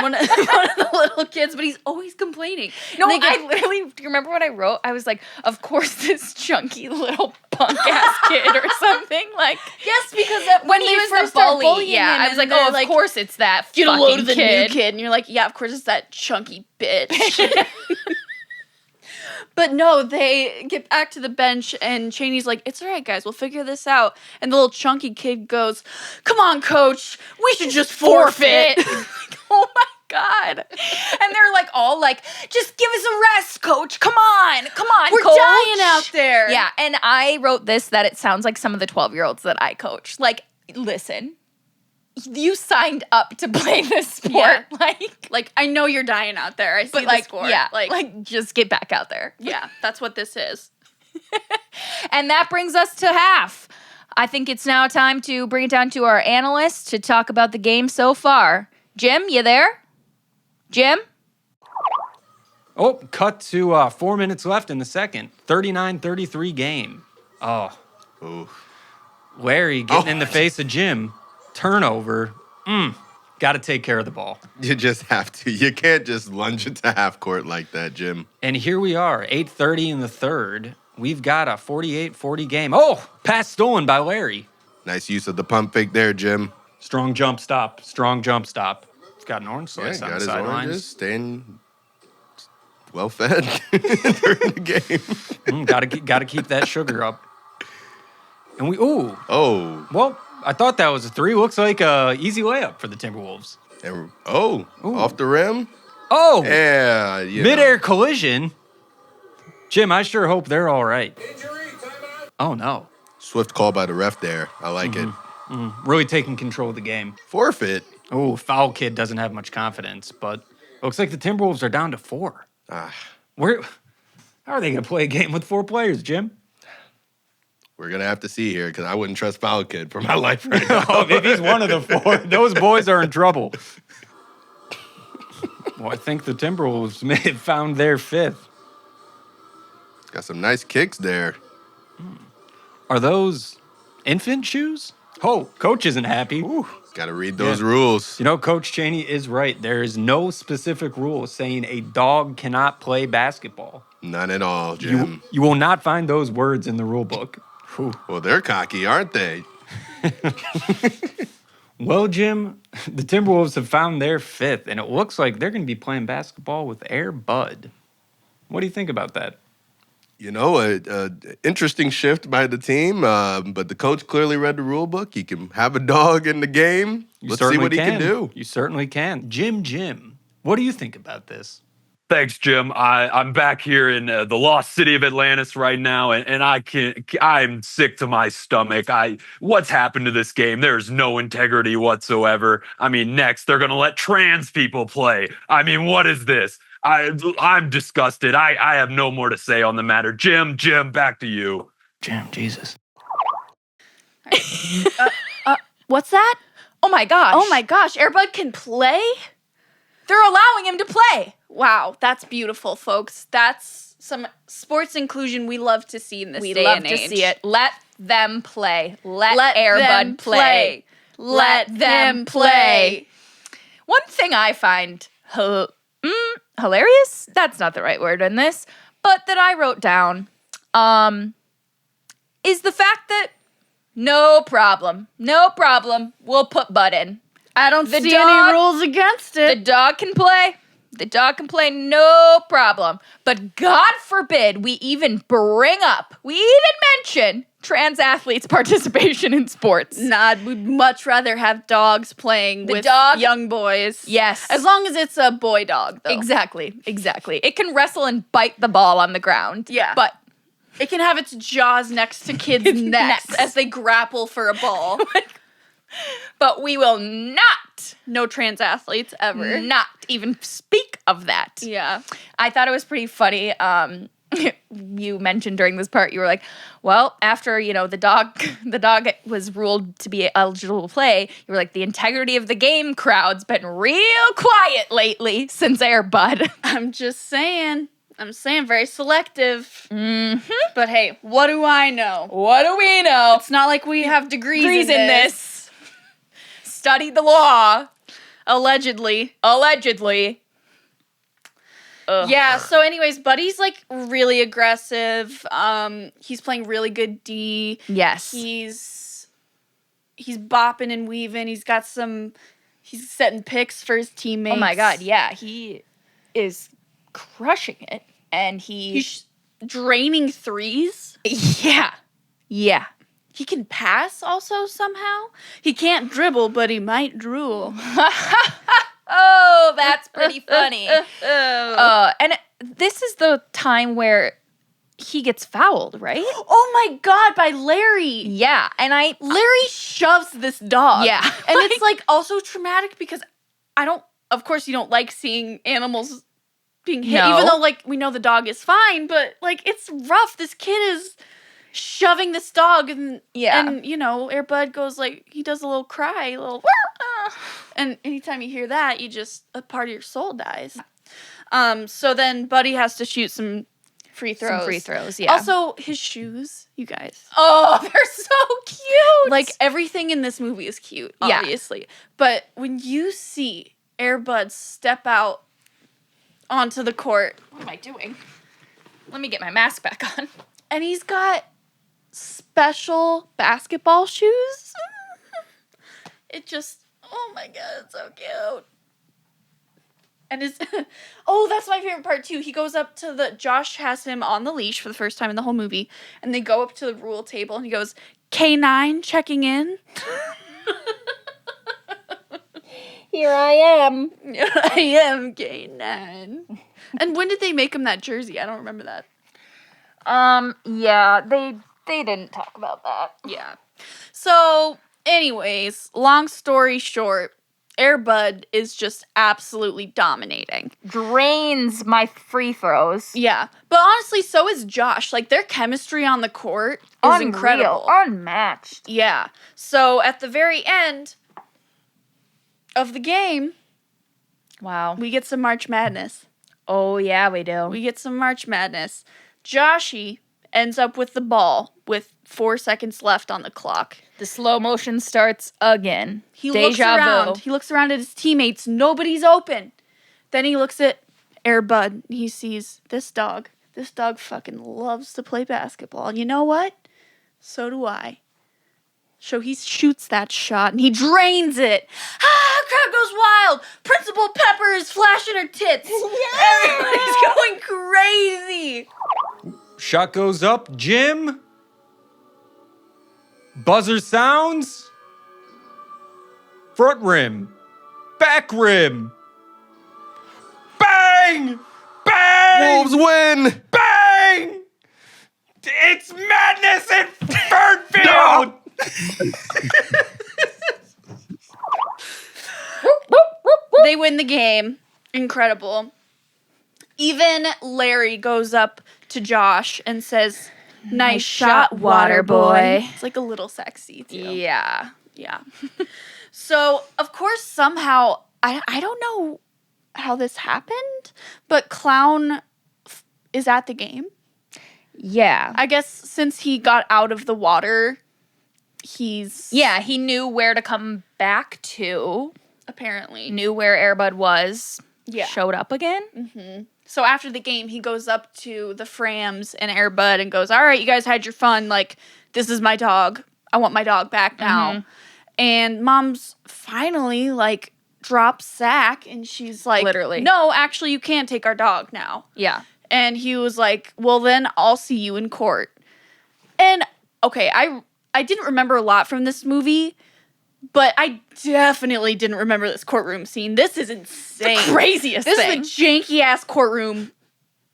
one of the little kids, but he's always complaining. No, And they get- I literally, do you remember what I wrote? I was like, of course this chunky little punk ass kid or something. Like, Yes, because when he he was first the started bully, bullying yeah, him, I was and like, they're of course it's that get a fucking load of the kid. new kid, and you're like, yeah, of course it's that chunky bitch. But no, they get back to the bench, and Chaney's like, it's all right, guys, we'll figure this out. And the little chunky kid goes, come on, coach, we should just forfeit. Oh my God. And they're like all like, just give us a rest, coach. Come on, We're coach. dying out there. Yeah, and I wrote this that it sounds like some of the 12-year-olds that I coach. Like, listen, you signed up to play this sport. Yeah. Like, I know you're dying out there. I see but the like, score. yeah, like just get back out there. Yeah, that's what this is. And that brings us to half. I think it's now time to bring it down to our analysts to talk about the game so far. Jim, you there? Jim? Oh, cut to 4 minutes left in the second. 39-33 game. Oh, Ooh. Larry getting in the face of Jim. Turnover. Got to take care of the ball. You just have to. You can't just lunge into half court like that, Jim. And here we are, 8:30 in the third. We've got a 48-40 game. Oh, pass stolen by Larry. Nice use of the pump fake there, Jim. Strong jump stop. He's got an orange slice Yeah, on got the his oranges, sidelines. staying well fed during the game. Gotta keep that sugar up. And Oh, well, I thought that was a 3. Looks like a easy layup for the Timberwolves. and off the rim. Oh, Yeah, you midair know. collision. Jim, I sure hope they're all right. Oh no, Swift call by the ref there. I like it. really taking control of the game. Forfeit. Oh, foul kid doesn't have much confidence, but looks like the Timberwolves are down to 4. Ah, How are they gonna play a game with 4 players, Jim? we're gonna have to see here because I wouldn't trust foul kid for my life right now. Oh, if he's one of the 4, those boys are in trouble. Well, I think the Timberwolves may have found their 5th. Got some nice kicks there. Are those infant shoes? Oh, coach isn't happy. Got to read those rules. You know, Coach Chaney is right. There is no specific rule saying a dog cannot play basketball. None at all, Jim. You will not find those words in the rule book. Whew. Well, they're cocky, aren't they? Well, Jim, the Timberwolves have found their 5th, and it looks like they're going to be playing basketball with Air Bud. What do you think about that? You know, a interesting shift by the team, but the coach clearly read the rule book. He can have a dog in the game. Let's see what he can do. You certainly can. Jim, what do you think about this? Thanks, Jim. I'm back here in the lost city of Atlantis right now, and I'm sick to my stomach. What's happened to this game? There's no integrity whatsoever. I mean, next they're gonna let trans people play. I mean, what is this? I'm disgusted. I have no more to say on the matter. Jim, back to you. Jim, Jesus. What's that? Oh my gosh. Oh my gosh, Airbud can play? They're allowing him to play. Wow, that's beautiful, folks. That's some sports inclusion we love to see in this We day love and to age. see it. Let them play. Let them Airbud play. Let them play. One thing I find hilarious, that's not the right word in this, but that I wrote down, is the fact that No problem. No problem. We'll put Bud in. I don't The see dog- any rules against The it. dog can play. The dog can play, no problem. But God forbid we even mention trans athletes' participation in sports. Nah, we'd much rather have dogs playing The with dog- young boys. Yes. As long as it's a boy dog, though. Exactly. It can wrestle and bite the ball on the ground. Yeah. But It can have its jaws next to kids' necks necks. as they grapple for a ball. we will not No trans athletes ever. even speak of that. Yeah. I thought it was pretty funny. You mentioned during this part, you were like, well, after, the dog was ruled to be eligible to play, you were like, the integrity of the game crowd's been real quiet lately since Air Bud. I'm just saying. Very selective. Mm-hmm. But hey, what do I know? What do we know? It's not like we have degrees in this. Studied the law. Allegedly. Ugh. Yeah, so anyways, Buddy's like really aggressive. He's playing really good D. Yes. He's bopping and weaving. He's setting picks for his teammates. Oh my God, yeah. He is crushing it. And He's draining threes. yeah. Yeah. He can pass also somehow. He can't dribble, but he might drool. Oh, that's pretty funny. And this is the time where he gets fouled, right? Oh my God, by Larry. Yeah, and Larry shoves this dog. Yeah. And it's like also traumatic because of course you don't like seeing animals being hit, No. even though like we know the dog is fine, but like it's rough. This kid is shoving this dog and Air Bud goes like, he does a little cry, a little and anytime you hear that, a part of your soul dies. So then Buddy has to shoot some free throws. Yeah. Also, his shoes, you guys. Oh, they're so cute. Like everything in this movie is cute, Yeah. obviously. But when you see Air Bud step out onto the court, what am I doing? Let me get my mask back on. and he's got special basketball shoes. It just, oh my God, it's so cute. And that's my favorite part too. He goes up to Josh has him on the leash for the first time in the whole movie, and they go up to the rule table and he goes, K9 checking in. Here I am. I am K9. And when did they make him that jersey? I don't remember that. Yeah, they didn't talk about that. Yeah. So, anyways, long story short, Air Bud is just absolutely dominating. Drains my free throws. Yeah. But honestly, so is Josh. Like, their chemistry on the court is incredible. Unmatched. Yeah. So, at the very end of the game, Wow. we get some March Madness. Oh, yeah, we do. We get some March Madness. Joshy ends up with the ball with 4 seconds left on the clock. The slow motion starts again. He looks around. He looks around at his teammates. Nobody's open. Then he looks at Air Bud. He sees this dog. This dog fucking loves to play basketball. And you know what? So do I. So he shoots that shot and he drains it. Crowd goes wild. Principal Pepper is flashing her tits. Yeah! Everybody's going crazy. Shot goes up, Jim. Buzzer sounds. Front rim. Back rim. Bang! Bang! Wolves win. Bang! It's madness in Fernfield! They win the game. Incredible. Even Larry goes up to Josh and says, nice shot, water boy. It's like a little sexy, too. Yeah. Yeah. So, of course, somehow, I don't know how this happened, but Clown is at the game. Yeah. I guess since he got out of the water, Yeah, he knew where to come back to. apparently. Knew where Air Bud was. Yeah. Showed up again. So after the game, he goes up to the Frams and Air Bud and goes, all right, you guys had your fun. Like, this is my dog. I want my dog back now. Mm-hmm. And mom's finally like drops Zach and she's like, Literally. no, actually you can't take our dog now. Yeah. And he was like, well then I'll see you in court. And okay, I didn't remember a lot from this movie, but I definitely didn't remember this courtroom scene. This is insane. The craziest This thing. is the janky ass courtroom.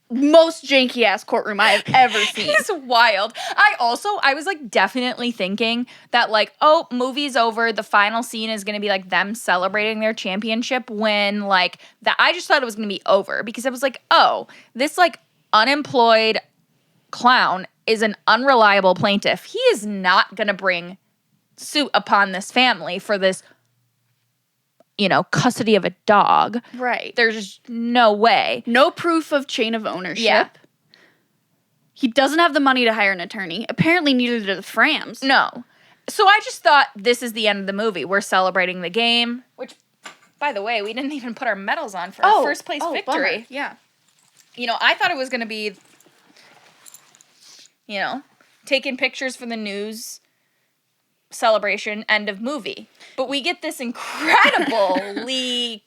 Most janky ass courtroom I have ever seen. It's wild. I was like definitely thinking that like, oh, movie's over. The final scene is going to be like them celebrating their championship when like that. I just thought it was going to be over because I was like, oh, this like unemployed clown is an unreliable plaintiff. He is not going to bring suit upon this family for this, custody of a dog. Right. There's just no way. No proof of chain of ownership. Yeah. He doesn't have the money to hire an attorney. Apparently neither do the Frams. No. So I just thought this is the end of the movie. We're celebrating the game, which, by the way, we didn't even put our medals on for our first place victory. Bummer. Yeah. I thought it was going to be, taking pictures for the news, celebration, end of movie. But we get this incredibly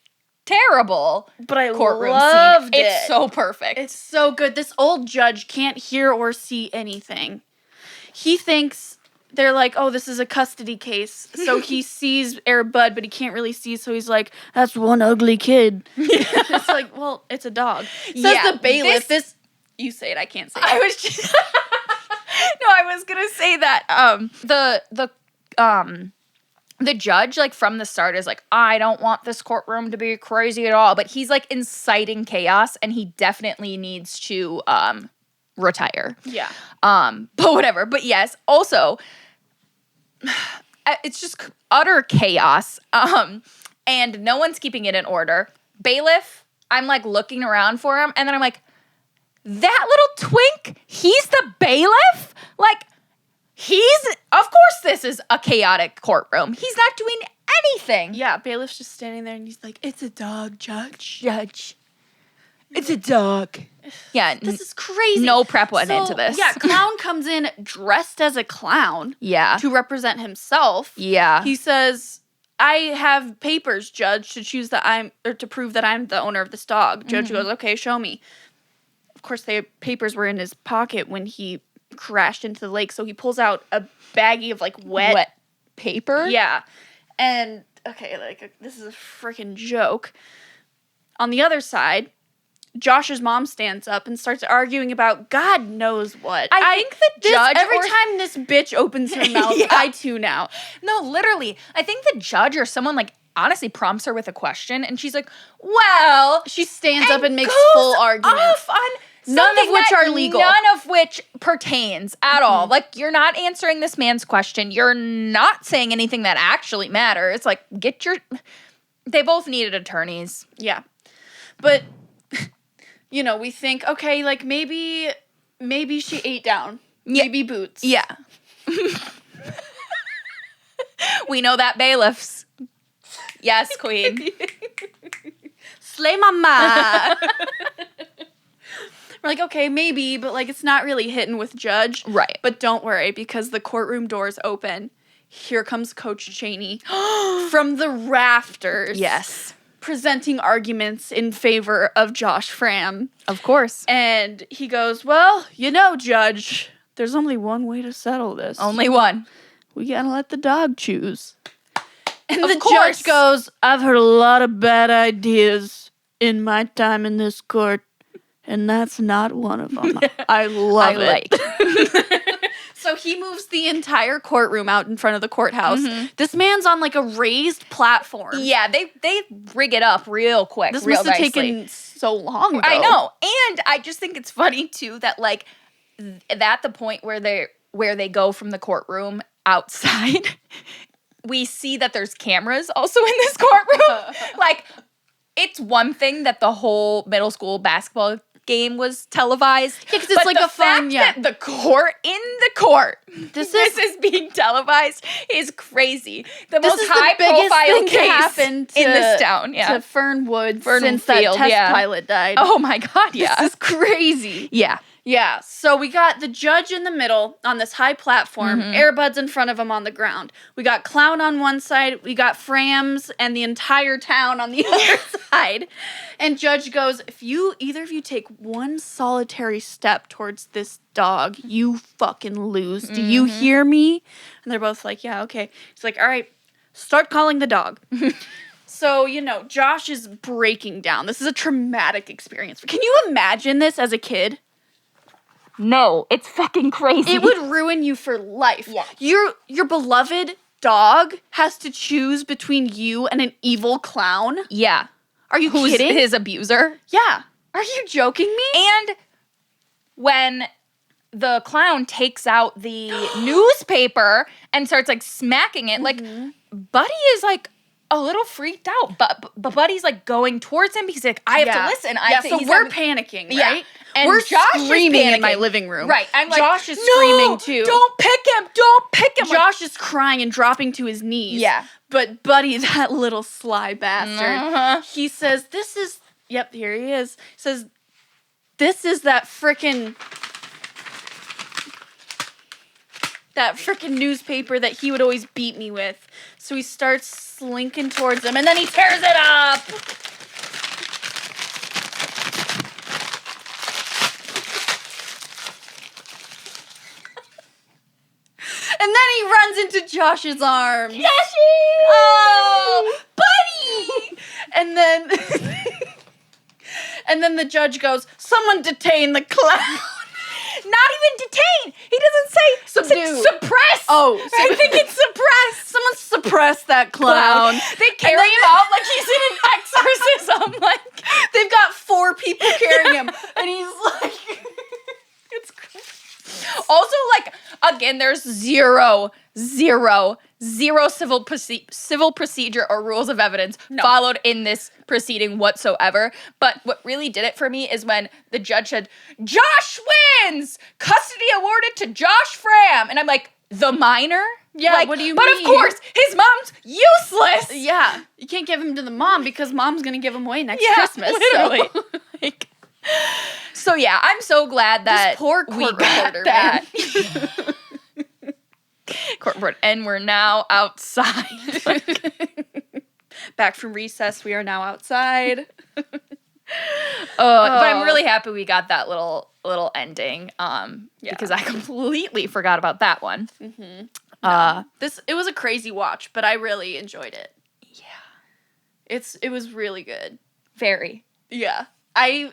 terrible But I courtroom loved scene. it. It's so perfect. It's so good. This old judge can't hear or see anything. He thinks they're like, oh, this is a custody case. So he sees Air Bud, but he can't really see. So he's like, that's one ugly kid. It's like, well, it's a dog. Says Yeah, the bailiff. You say it. I can't say it. I was just no, I was gonna say that the judge, like from the start, is like, I don't want this courtroom to be crazy at all, but he's like inciting chaos, and he definitely needs to retire. Yeah. But whatever. But yes, also, it's just utter chaos. And no one's keeping it in order. Bailiff, I'm like looking around for him, and then I'm like, that little twink, he's the bailiff? Like, of course this is a chaotic courtroom. He's not doing anything. Yeah, bailiff's just standing there and he's like, it's a dog, judge. It's a dog. Yeah. This is crazy. No prep went into this. Yeah, clown comes in dressed as a clown. Yeah. To represent himself. Yeah. He says, I have papers, judge, to prove that I'm the owner of this dog. Judge goes, okay, show me. Of course, the papers were in his pocket when he crashed into the lake, so he pulls out a baggie of like wet paper. Yeah. And okay, like this is a freaking joke. On the other side, Josh's mom stands up and starts arguing about God knows what. I think the judge every time this bitch opens her mouth, Yeah. I tune out. No, literally. I think the judge or someone like honestly prompts her with a question, and she's like, well, She stands up and makes goes full arguments. off on None of something which that are legal. None of which pertains at all. Like, you're not answering this man's question. You're not saying anything that actually matters. It's like, they both needed attorneys. Yeah. But we think, okay, like maybe she ate down. Yeah. Maybe Boots. Yeah. We know that bailiffs. Yes, queen. Slay mama. We're like, okay, maybe, but like it's not really hitting with Judge. Right. But don't worry, because the courtroom doors open. Here comes Coach Chaney from the rafters. Yes. Presenting arguments in favor of Josh Framm. Of course. And he goes, well, Judge, there's only one way to settle this. Only one. We gotta let the dog choose. And Of the course. judge goes, I've heard a lot of bad ideas in my time in this court, and that's not one of them. I love it. So he moves the entire courtroom out in front of the courthouse. Mm-hmm. This man's on like a raised platform. Yeah, they rig it up real quick. This real must have nicely. taken so long, though. I know. And I just think it's funny too that like at the point where they go from the courtroom outside, we see that there's cameras also in this courtroom. Like, it's one thing that the whole middle school basketball game was televised. Yeah, because it's like the a fun, fact that the court, this is being televised is crazy. The This most is high the biggest profile thing to case happen in this town. Yeah. to Fern Woods Fern since Field, that test yeah. pilot died. Oh my God, yeah. This is crazy. Yeah. Yeah, so we got the judge in the middle on this high platform, Airbuds in front of him on the ground. We got Clown on one side, we got Frams and the entire town on the other side. And judge goes, if either of you take one solitary step towards this dog, you fucking lose. Do you hear me? And they're both like, yeah, okay. He's like, all right, start calling the dog. So, Josh is breaking down. This is a traumatic experience. Can you imagine this as a kid? No, it's fucking crazy. It would ruin you for life. Yeah. Your beloved dog has to choose between you and an evil clown. Yeah. Are you Who's kidding? his abuser? Yeah. Are you joking me? And when the clown takes out the newspaper and starts like smacking it, like Buddy is like a little freaked out, but Buddy's like going towards him. He's like, I have to listen. So we're panicking, right? Yeah. And we're Josh is screaming in my panicking. living room. Right. I'm like, Josh is no, screaming too. Don't pick him. Don't pick him. Josh is crying and dropping to his knees. Yeah. But Buddy, that little sly bastard, he says, this is, yep, here he is. He says, this is that frickin' newspaper that he would always beat me with. So he starts slinking towards him, and then he tears it up. And then he runs into Josh's arms. Joshy! Oh, Buddy! And then, and then the judge goes, someone detain the clown. Not even detain. He doesn't say Subdue. suppress. Oh, I think it's suppress. Someone suppress that clown. They carry him out like he's in an exorcism. Like They've got 4 people carrying him, and he's like, it's crazy. also, like, again, there's zero civil procedure or rules of evidence followed in this proceeding whatsoever. But what really did it for me is when the judge said, Josh wins! Custody awarded to Josh Framm. And I'm like, the minor? Yeah, like, what do you but mean? But of course, his mom's useless. Yeah, you can't give him to the mom because mom's gonna give him away next Christmas. Literally. So. Like, so yeah, I'm so glad that This poor we court got reporter, that. Court report, and we're now outside. Back from recess, we are now outside. But I'm really happy we got that little ending. Because I completely forgot about that one. It was a crazy watch, but I really enjoyed it. Yeah, it was really good. Very. Yeah, I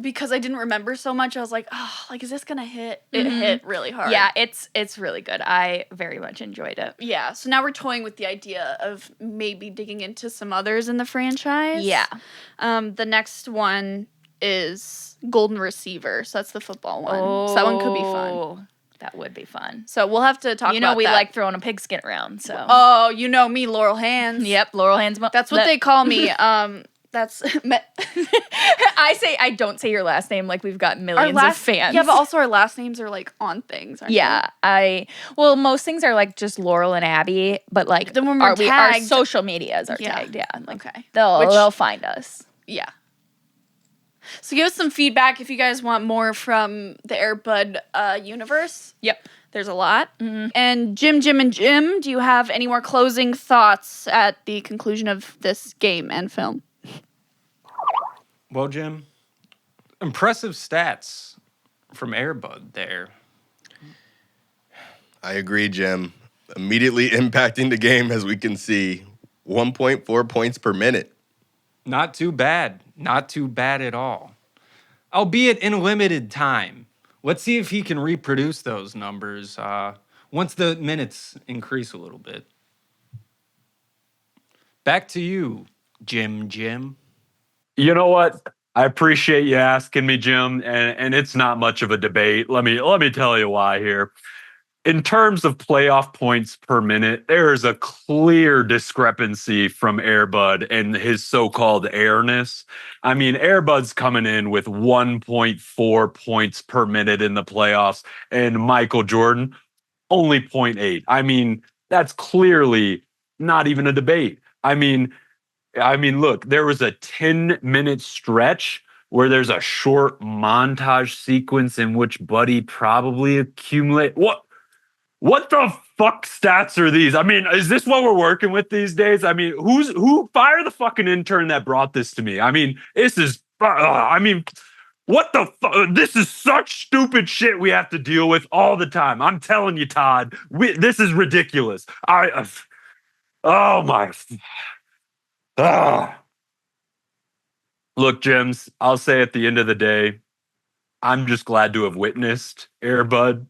because I didn't remember so much, I was like, oh, like, is this gonna hit? It hit really hard. Yeah, it's really good. I very much enjoyed it. Yeah, so now we're toying with the idea of maybe digging into some others in the franchise. Yeah. The next one is Golden Receiver, so that's the football one. So that one could be fun. That would be fun. So we'll have to talk about we that. like throwing a pigskin around, so. Oh, you know me, Laurel Hands. Yep, Laurel Hands. That's what they call me. That's I don't say your last name like we've got millions of fans. Yeah, but also our last names are like on things, aren't they? Most things are like just Laurel and Abby, but like then when we're our tagged, social medias are tagged. Yeah, like, okay. They'll find us. Yeah. So give us some feedback if you guys want more from the Air Bud universe. Yep. There's a lot. And Jim, do you have any more closing thoughts at the conclusion of this game and film? Well, Jim, impressive stats from Airbud there. I agree, Jim. Immediately impacting the game, as we can see, 1.4 points per minute. Not too bad. Not too bad at all. Albeit in a limited time. Let's see if he can reproduce those numbers once the minutes increase a little bit. Back to you, Jim. You know what? I appreciate you asking me, Jim, and it's not much of a debate. Let me tell you why here. In terms of playoff points per minute, there is a clear discrepancy from Airbud and his so-called airness. I mean, Airbud's coming in with 1.4 points per minute in the playoffs, and Michael Jordan only 0.8. I mean, that's clearly not even a debate. I mean, look, there was a 10-minute stretch where there's a short montage sequence in which Buddy probably accumulate. What the fuck stats are these? I mean, is this what we're working with these days? I mean, who fire the fucking intern that brought this to me? I mean, this is, what the fuck? This is such stupid shit we have to deal with all the time. I'm telling you, Todd, this is ridiculous. Oh my. Look, Jims, I'll say at the end of the day, I'm just glad to have witnessed Air Bud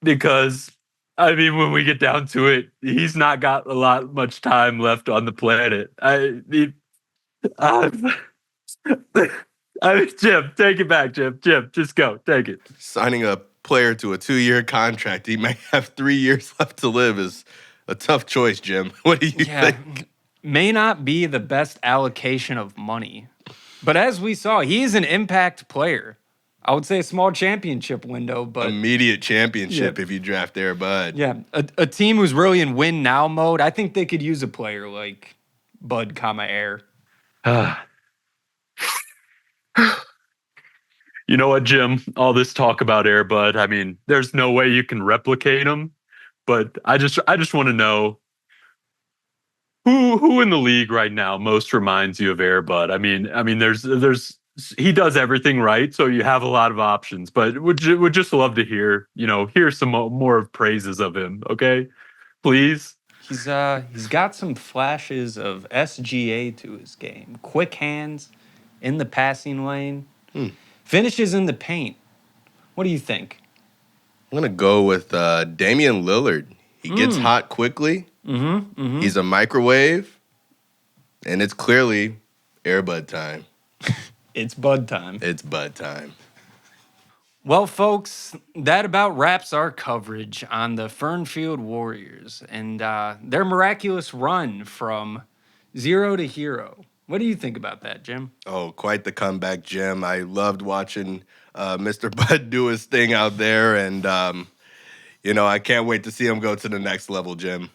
because, I mean, when we get down to it, he's not got much time left on the planet. Jim, take it back, Jim. Jim, just go. Take it. Signing a player to a 2-year contract, he may have 3 years left to live, is a tough choice, Jim. What do you think? May not be the best allocation of money. But as we saw, he is an impact player. I would say a small championship window, but... Immediate championship if you draft Air Bud. Yeah, a team who's really in win-now mode, I think they could use a player like Bud, Air. You know what, Jim? All this talk about Air Bud, I mean, there's no way you can replicate him, but I just want to know who in the league right now most reminds you of Air Bud? I mean, there's he does everything right, so you have a lot of options. But would just love to hear some more praises of him. Okay, please. He's got some flashes of SGA to his game. Quick hands in the passing lane, finishes in the paint. What do you think? I'm gonna go with Damian Lillard. He gets hot quickly. He's a microwave, and it's clearly Air Bud time. It's Bud time. It's Bud time. Well, folks, that about wraps our coverage on the Fernfield Warriors and their miraculous run from 0 to hero. What do you think about that, Jim? Oh, quite the comeback, Jim. I loved watching Mr. Bud do his thing out there, and I can't wait to see him go to the next level, Jim.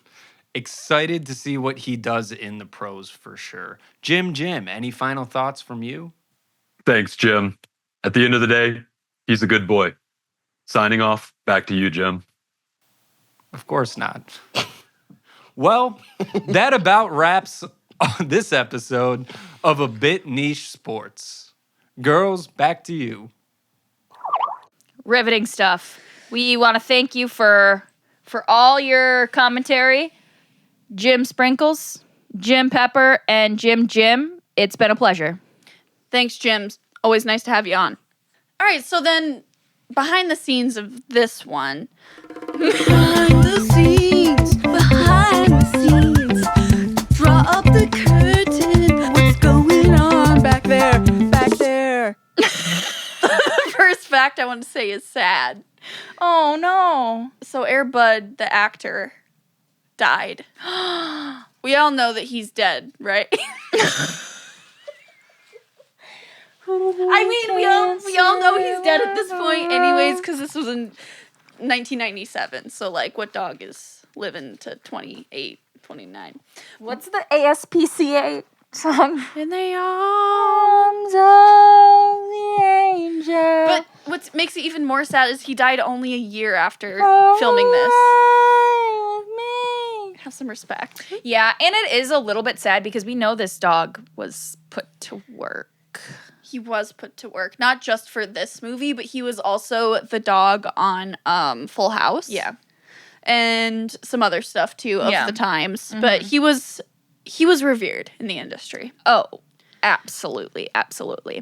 Excited to see what he does in the pros for sure. Jim, any final thoughts from you? Thanks, Jim. At the end of the day, he's a good boy. Signing off, back to you, Jim. Of course not. Well, that about wraps this episode of A Bit Niche Sports. Girls, back to you. Riveting stuff. We want to thank you for all your commentary. Jim Sprinkles, Jim Pepper, and Jim. It's been a pleasure. Thanks, Jim. Always nice to have you on. All right, so then behind the scenes of this one. Behind the scenes. Draw up the curtain. What's going on back there? The first fact I want to say is sad. Oh, no. So Air Bud, the actor, died. We all know that he's dead, right? I mean, we all know he's dead at this point anyways, because this was in 1997. So, like, what dog is living to 28, 29? What's the ASPCA song? In the Arms of the angel. But what makes it even more sad is he died only a year after filming this. Have some respect. Yeah, and it is a little bit sad because we know this dog was put to work. He was put to work, not just for this movie, but he was also the dog on Full House. Yeah. And some other stuff, too, of the times. Mm-hmm. But he was revered in the industry. Oh, absolutely.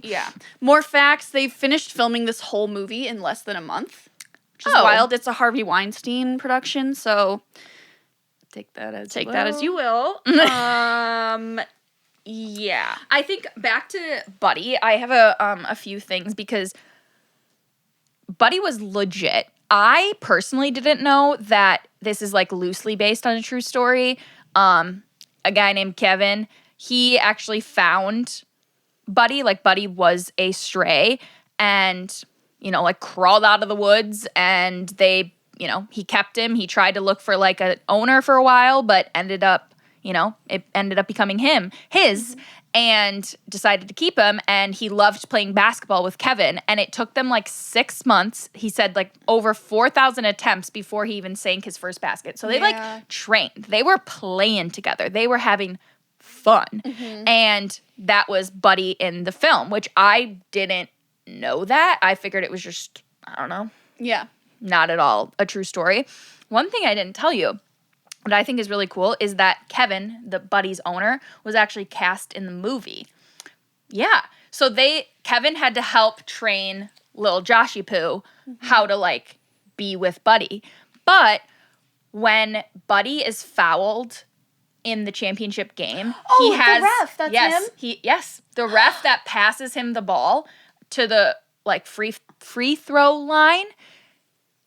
Yeah. More facts, they finished filming this whole movie in less than a month. Which is wild. It's a Harvey Weinstein production, so... Take that as you will. Yeah. I think back to Buddy, I have a few things because Buddy was legit. I personally didn't know that this is like loosely based on a true story. A guy named Kevin, he actually found Buddy. Like Buddy was a stray and, like crawled out of the woods and they, he kept him. He tried to look for like an owner for a while, but ended up it ended up becoming his, and decided to keep him. And he loved playing basketball with Kevin. And it took them like 6 months. He said like over 4,000 attempts before he even sank his first basket. So they like trained. They were playing together. They were having fun. And that was Buddy in the film, which I didn't know that. I figured it was just, I don't know. Yeah. Not at all a true story. One thing I didn't tell you, what I think is really cool, is that Kevin, the Buddy's owner, was actually cast in the movie. Yeah. So Kevin had to help train little Joshy Poo how to like be with Buddy. But when Buddy is fouled in the championship game, he has the ref, that's him? The ref that passes him the ball to the like free throw line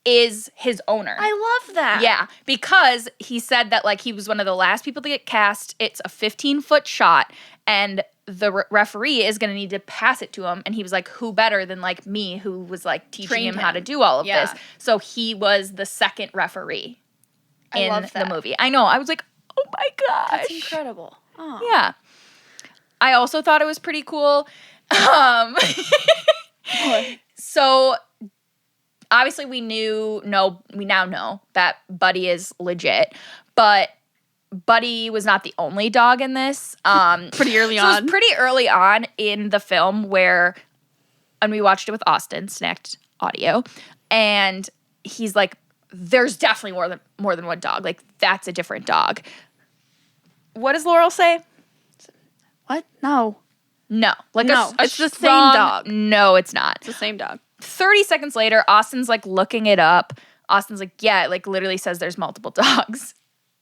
is his owner. I love that. Yeah, because he said that like he was one of the last people to get cast. It's a 15-foot shot, and the referee is going to need to pass it to him. And he was like, who better than like me, who was like teaching him how to do all of this. So he was the second referee in the movie. I know. I was like, oh my gosh. That's incredible. Oh. Yeah. I also thought it was pretty cool. So obviously we now know that Buddy is legit, but Buddy was not the only dog in this. Pretty early on. It was pretty early on in the film and we watched it with Austin, Snacked Audio, and he's like, there's definitely more than one dog. Like, that's a different dog. What does Laurel say? What? No. No. Like it's the same dog. No, it's not. It's the same dog. 30 seconds later, Austin's like looking it up. Austin's like, yeah, it like literally says there's multiple dogs.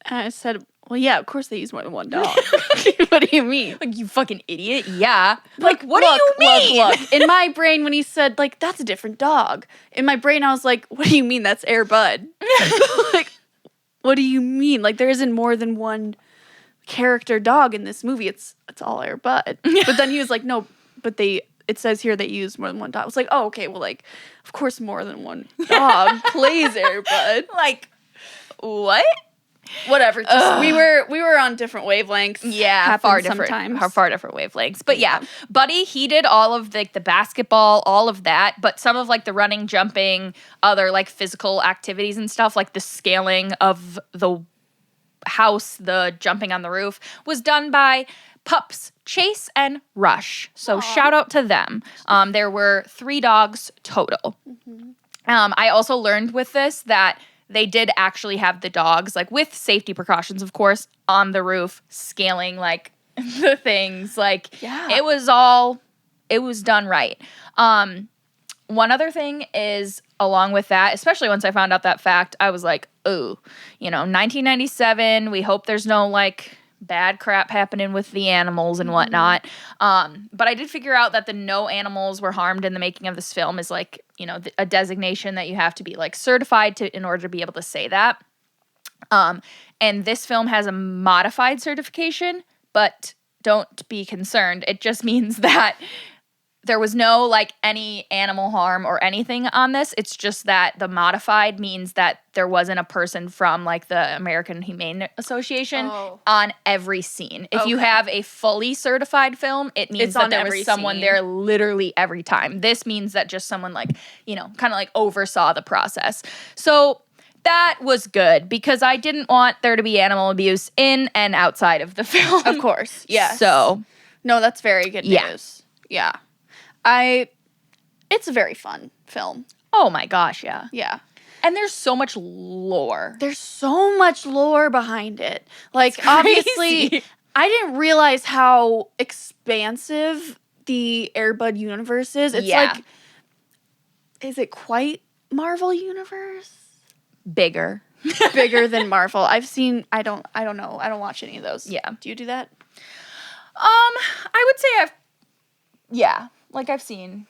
And I said, well, yeah, of course they use more than one dog. What do you mean? Like, you fucking idiot. Yeah. Like, what do you mean? Look. In my brain, when he said, like, that's a different dog, in my brain, I was like, what do you mean that's Air Bud? Like, what do you mean? Like, there isn't more than one character dog in this movie. It's all Air Bud. But then he was like, no, but it says here they use more than one dog. I was like, oh, okay, well, like, of course more than one dog plays Air Bud. Like, what? Whatever. Just, we were on different wavelengths. Yeah, far different wavelengths. But yeah, Buddy, he did all of the basketball, all of that, but some of like the running, jumping, other like physical activities and stuff, like the scaling of the house, the jumping on the roof, was done by pups Chase and Rush. So shout out to them. There were 3 dogs total. I also learned with this that they did actually have the dogs, like with safety precautions, of course, on the roof, scaling like the things. Like, it was done right. One other thing is, along with that, especially once I found out that fact, I was like, ooh, 1997, we hope there's no like bad crap happening with the animals and whatnot. But I did figure out that the no animals were harmed in the making of this film is like, a designation that you have to be like certified to in order to be able to say that. And this film has a modified certification, but don't be concerned. It just means that there was no like any animal harm or anything on this. It's just that the modified means that there wasn't a person from like the American Humane Association on every scene. If you have a fully certified film, it means that there was someone there literally every time. This means that just someone like, kind of like oversaw the process. So that was good because I didn't want there to be animal abuse in and outside of the film. Of course. Yes. So. No, that's very good news. Yeah. It's a very fun film. Oh my gosh, yeah. Yeah. And there's so much lore. There's so much lore behind it. Like, obviously, I didn't realize how expansive the Air Bud universe is. It's like, is it quite Marvel universe? Bigger than Marvel. I've seen, I don't know. I don't watch any of those. Yeah. Do you do that? I would say I've seen.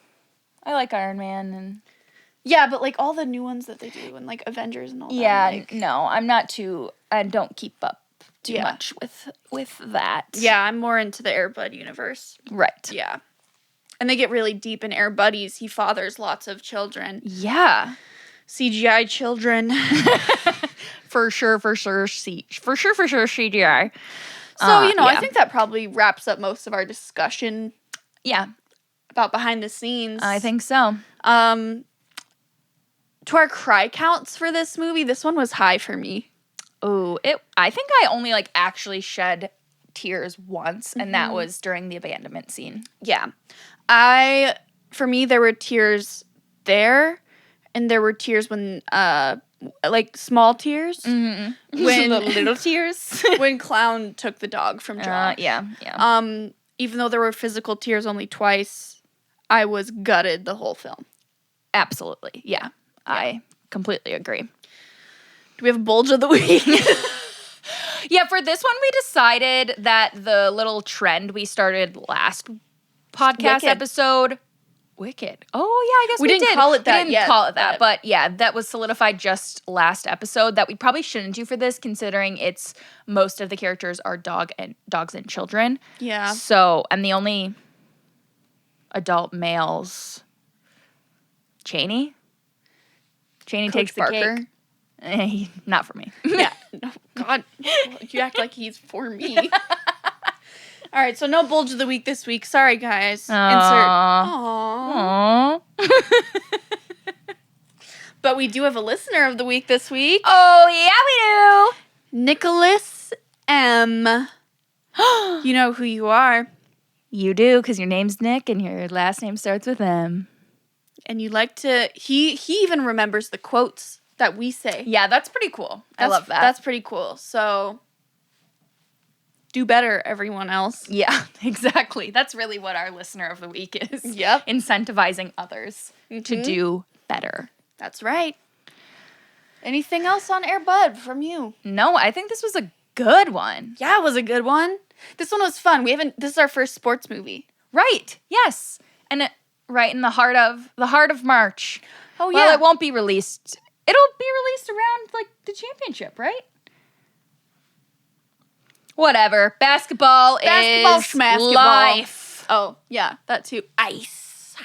I like Iron Man and. Yeah, but like all the new ones that they do and like Avengers and all that. Yeah, like, no, I don't keep up too much with that. Yeah, I'm more into the Air Bud universe. Right. Yeah. And they get really deep in Air Buddies. He fathers lots of children. Yeah. CGI children. For sure, CGI. So, I think that probably wraps up most of our discussion Yeah, about behind the scenes. I think so. To our cry counts for this movie, this one was high for me. Oh, I think I only like actually shed tears once, and that was during the abandonment scene. Yeah. For me, there were tears there, and there were tears when, like small tears. Mm-hmm. When little tears. when Clown took the dog from Josh. Yeah. Even though there were physical tears only twice, I was gutted the whole film. Absolutely. Yeah. I completely agree. Do we have a bulge of the week? Yeah, for this one, we decided that the little trend we started last podcast Wicked. episode, Wicked. Oh, yeah, I guess we didn't did. call it that We didn't yet, call it that, but yeah, that was solidified just last episode that we probably shouldn't do for this, considering it's most of the characters are dogs and children. Yeah. So, and the only adult males, Chaney Coach takes the Barker. cake. Not for me. Yeah. No, God, you act like he's for me. All right, so no bulge of the week this week. Sorry, guys. Aww. But we do have a listener of the week this week. Oh, yeah, we Nicholas M. You know who you are. do. You do, because your name's Nick and your last name starts with M. And you like to... He even remembers the quotes that we say. Yeah, that's pretty cool. I love that. That's pretty cool. So... do better, everyone else. Yeah, exactly. That's really what our listener of the week is. Yep. Incentivizing others to do better. That's right. Anything else on Air Bud from you? No, I think this was a good one. Yeah, it was a good one. This one was fun. This is our first sports movie. Right. Yes. And right in the heart of March. Oh, Well, yeah. it won't be released. It'll be released around like the championship, right? Whatever. Basketball is schmasketball. life. Oh, yeah, that too. Ice.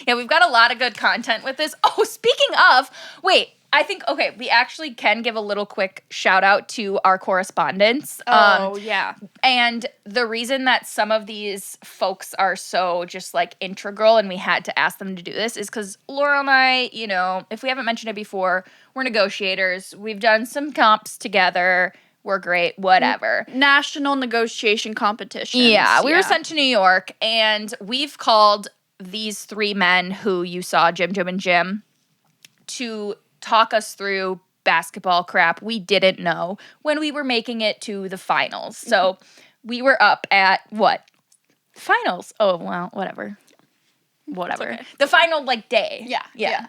Yeah, we've got a lot of good content with this. Oh, speaking of, wait, I think, okay, we actually can give a little quick shout out to our correspondents. Yeah. And the reason that some of these folks are so just like integral and we had to ask them to do this is because Laurel and I, if we haven't mentioned it before, we're negotiators. We've done some comps together. We're great, whatever. National negotiation competitions. Yeah, we were sent to New York, and we've called these three men who you saw, Jim, and Jim, to talk us through basketball crap we didn't know when we were making it to the finals. So we were up at what? Finals. Oh, well, whatever. Whatever. Okay. The final, day. Yeah.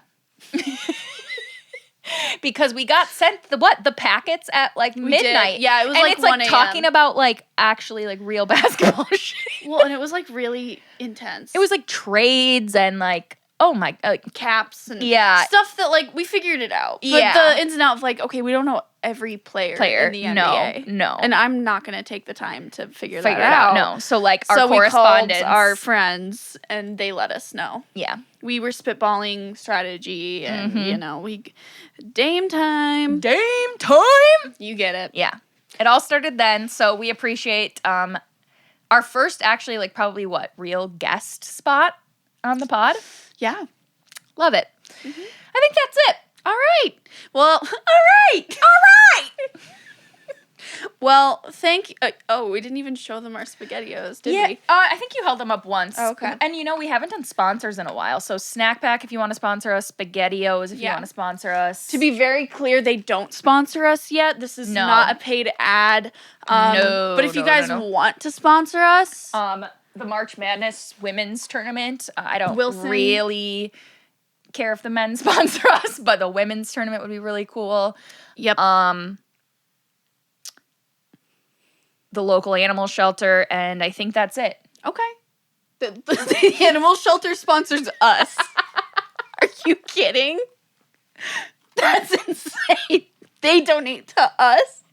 Because we got sent the packets at midnight. did. Yeah, it was and like it's 1 a.m. talking about actually real basketball shit. Well, and it was really intense. It was trades and oh my, caps and stuff that we figured it out. But Yeah. the ins and outs of okay, we don't know every player in the NBA. No. And I'm not going to take the time to figure Figure it that out. No. So our So we called correspondents, our friends and they let us know. yeah. We were spitballing strategy and, Dame time. Dame time. You get it. Yeah. It all started then. So we appreciate our first actually probably real guest spot on the pod. Yeah. Love it. I think that's it. All right. Well, All right. well, we didn't even show them our SpaghettiOs, did we? I think you held them up once. Oh, okay. And we haven't done sponsors in a while. So Snack Pack if you want to sponsor us, SpaghettiOs if you want to sponsor us. To be very clear, they don't sponsor us yet. This is not a paid ad. No, But if you no, guys no. want to sponsor us, The March Madness women's tournament. I don't Wilson. really care if the men sponsor us, but the women's tournament would be really cool. yep. The local animal shelter, and I think that's it. Okay. The animal shelter sponsors us. Are you kidding? That's insane. They donate to us.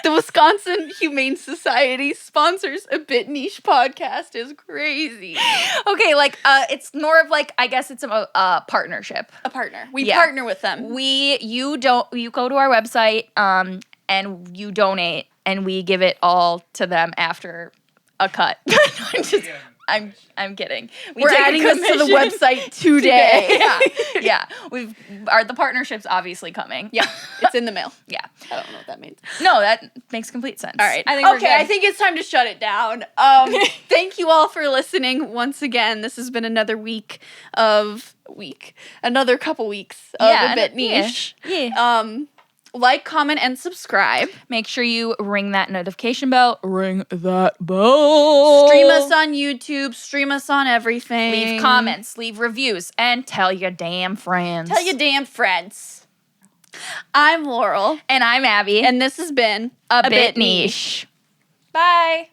The Wisconsin Humane Society sponsors a Bit Niche podcast is crazy. Okay, like it's more of like I guess it's a partnership. A partner. We Yeah. partner with them. You go to our website and you donate and we give it all to them after a cut. I'm kidding. We're adding this to the website today. Yeah. The partnership's obviously coming. Yeah, it's in the mail. Yeah. I don't know what that means. No, that makes complete sense. All right. I think we're good. I think it's time to shut it down. Thank you all for listening once again. This has been another another couple weeks of a Bit Niche. Yeah. Like, comment, and subscribe. Make sure you ring that notification bell. Ring that bell. Stream us on YouTube. Stream us on everything. Leave comments. Leave reviews. And tell your damn friends. Tell your damn friends. I'm Laurel. And I'm Abby. And this has been A Bit Niche. Bye.